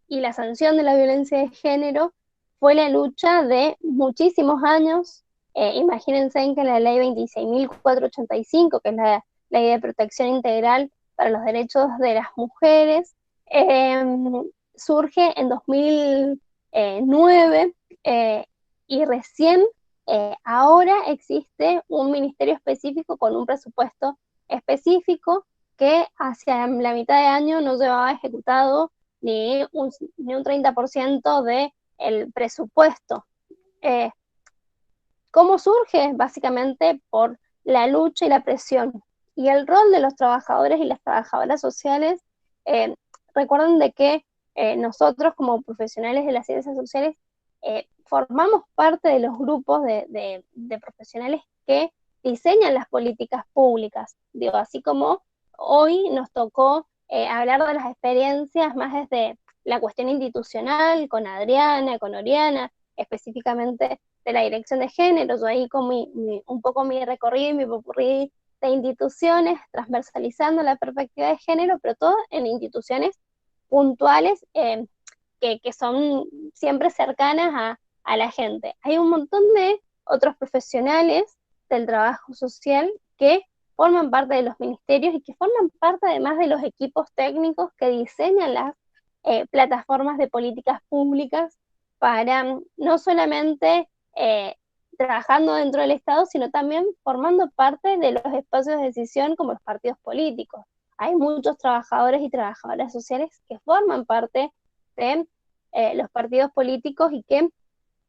y la sanción de la violencia de género, fue la lucha de muchísimos años. Imagínense en que la ley 26.485, que es la ley de protección integral para los derechos de las mujeres, surge en 2009 y recién ahora existe un ministerio específico con un presupuesto específico que hacia la mitad de año no llevaba ejecutado ni un 30% del presupuesto. ¿Cómo surge? Básicamente por la lucha y la presión. Y el rol de los trabajadores y las trabajadoras sociales, eh, recuerden de que nosotros como profesionales de las ciencias sociales formamos parte de los grupos de profesionales que diseñan las políticas públicas. Digo, así como hoy nos tocó hablar de las experiencias más desde la cuestión institucional, con Adriana, con Oriana, específicamente de la dirección de género. Yo ahí con un poco mi recorrido y mi popurrí de instituciones, transversalizando la perspectiva de género, pero todo en instituciones puntuales que son siempre cercanas a la gente. Hay un montón de otros profesionales del trabajo social que forman parte de los ministerios y que forman parte además de los equipos técnicos que diseñan las plataformas de políticas públicas para no solamente trabajando dentro del Estado, sino también formando parte de los espacios de decisión como los partidos políticos. Hay muchos trabajadores y trabajadoras sociales que forman parte de los partidos políticos y que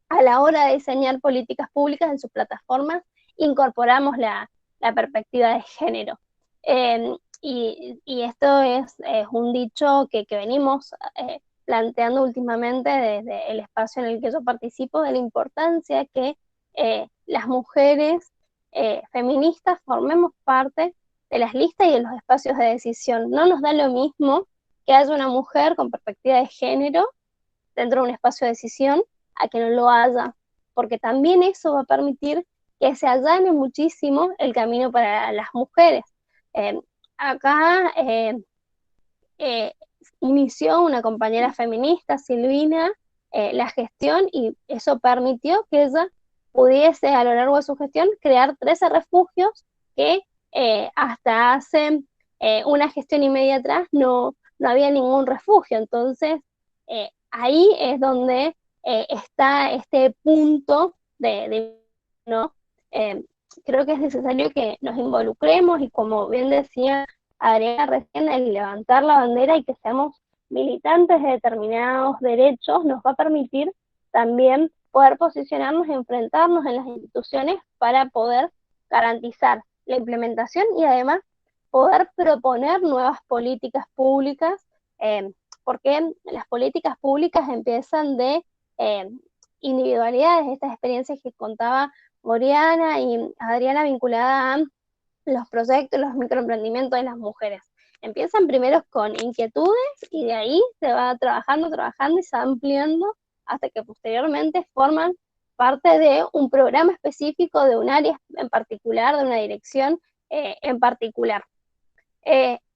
a la hora de diseñar políticas públicas en sus plataformas incorporamos la perspectiva de género. Y esto es un dicho que venimos planteando últimamente desde el espacio en el que yo participo, de la importancia que las mujeres feministas formemos parte de las listas y de los espacios de decisión. No nos da lo mismo que haya una mujer con perspectiva de género dentro de un espacio de decisión a que no lo haya, porque también eso va a permitir que se allane muchísimo el camino para las mujeres. Acá inició una compañera feminista, Silvina, la gestión, y eso permitió que ella pudiese a lo largo de su gestión crear 13 refugios que hasta hace una gestión y media atrás no había ningún refugio. Entonces ahí es donde está este punto ¿no? creo que es necesario que nos involucremos y, como bien decía Adriana recién, el levantar la bandera y que seamos militantes de determinados derechos nos va a permitir también poder posicionarnos y enfrentarnos en las instituciones para poder garantizar la implementación y además poder proponer nuevas políticas públicas, porque las políticas públicas empiezan de individualidades, estas experiencias que contaba Oriana y Adriana vinculada a los proyectos, los microemprendimientos de las mujeres. Empiezan primero con inquietudes y de ahí se va trabajando y se va ampliando hasta que posteriormente forman parte de un programa específico, de un área en particular, de una dirección en particular.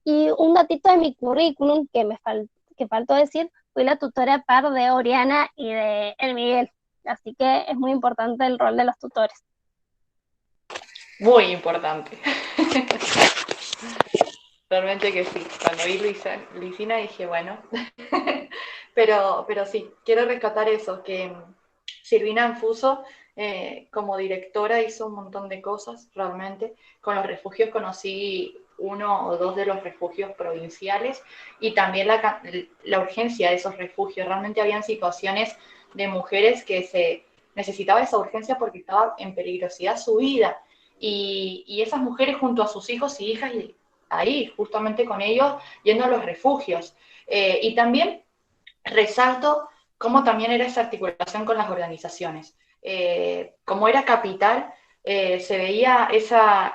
Y un datito de mi currículum que faltó decir, fui la tutora par de Oriana y de El Miguel, así que es muy importante el rol de los tutores. Muy importante. Realmente que sí. Cuando vi Luisina dije, bueno. pero sí, quiero rescatar eso, que Silvina Anfuso, como directora, hizo un montón de cosas, realmente. Con los refugios conocí 1 o 2 de los refugios provinciales y también la urgencia de esos refugios. Realmente habían situaciones de mujeres que se necesitaba esa urgencia porque estaba en peligrosidad su vida. Y esas mujeres junto a sus hijos y hijas, y ahí, justamente con ellos, yendo a los refugios. Y también resalto cómo también era esa articulación con las organizaciones. Como era capital, se veía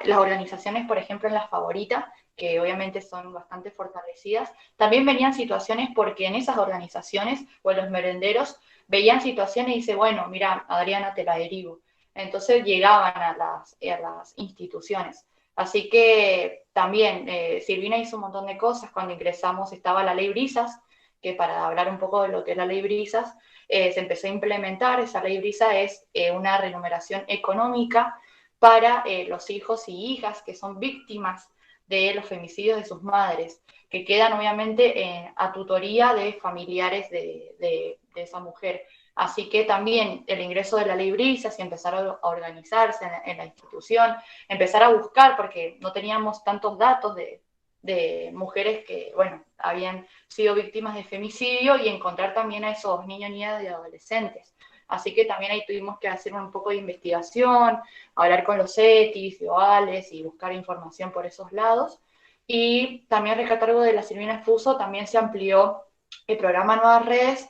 las organizaciones, por ejemplo, en las favoritas, que obviamente son bastante fortalecidas, también venían situaciones porque en esas organizaciones o en los merenderos veían situaciones y dice, bueno, mira, Adriana, te la derivo. Entonces llegaban a las instituciones. Así que también Silvina hizo un montón de cosas. Cuando ingresamos estaba la ley Brisas, que para hablar un poco de lo que es la ley Brisas, se empezó a implementar. Esa ley Brisa es una remuneración económica para los hijos y hijas que son víctimas de los femicidios de sus madres, que quedan obviamente a tutoría de familiares de esa mujer. Así que también el ingreso de la ley Brisas y empezar a organizarse en la institución, empezar a buscar, porque no teníamos tantos datos de mujeres que, bueno, habían sido víctimas de femicidio y encontrar también a esos niños, niñas y adolescentes. Así que también ahí tuvimos que hacer un poco de investigación, hablar con los ETIs, OALES y buscar información por esos lados. Y también rescatar algo de la Silvina Fuso, también se amplió el programa Nuevas Redes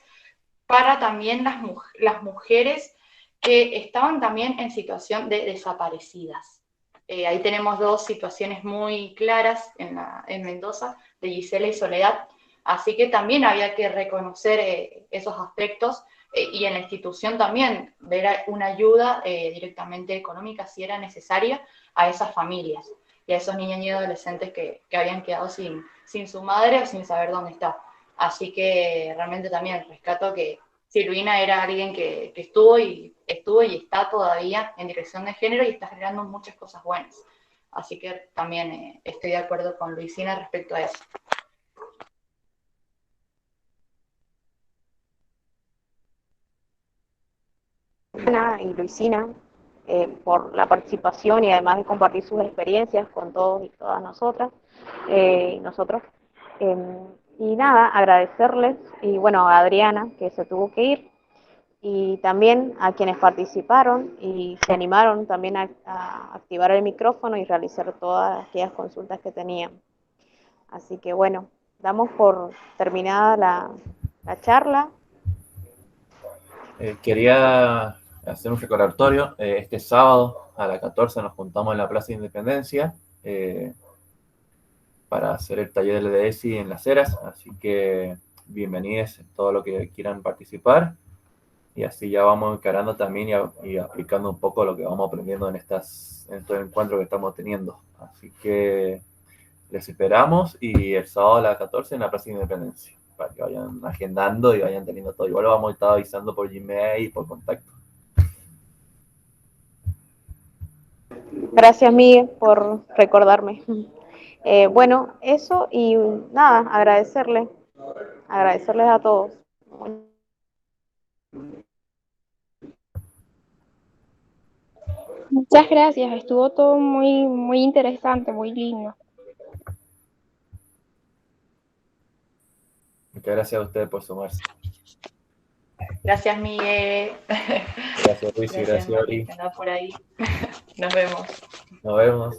para también las mujeres que estaban también en situación de desaparecidas. Ahí tenemos 2 situaciones muy claras en Mendoza, de Gisela y Soledad, así que también había que reconocer esos aspectos y en la institución también ver una ayuda directamente económica, si era necesaria, a esas familias y a esos niños y adolescentes que habían quedado sin su madre o sin saber dónde está. Así que realmente también rescato que Silvina era alguien que estuvo y está todavía en dirección de género y está generando muchas cosas buenas. Así que también estoy de acuerdo con Luisina respecto a eso. Ana y Luisina por la participación y además de compartir sus experiencias con todos y todas nosotras y nosotros. Y nada, agradecerles y bueno, a Adriana que se tuvo que ir y también a quienes participaron y se animaron también a activar el micrófono y realizar todas aquellas consultas que tenían. Así que bueno, damos por terminada la charla. Quería hacer un recordatorio. Este sábado a las 14 nos juntamos en la Plaza de Independencia para hacer el taller del EDESI en Las Heras, así que bienvenidos todos los que quieran participar y así ya vamos encarando también y aplicando un poco lo que vamos aprendiendo en estos encuentros que estamos teniendo. Así que les esperamos y el sábado a las 14 en la Plaza de Independencia para que vayan agendando y vayan teniendo todo. Igual lo vamos a estar avisando por Gmail y por contacto. Gracias, Miguel, por recordarme. Bueno, eso y nada, agradecerles a todos. Muchas gracias, estuvo todo muy, muy interesante, muy lindo. Muchas gracias a ustedes por sumarse. Gracias, Miguel. Gracias, Luis, y gracias, Mati, Ori. que anda por ahí. Nos vemos. Nos vemos.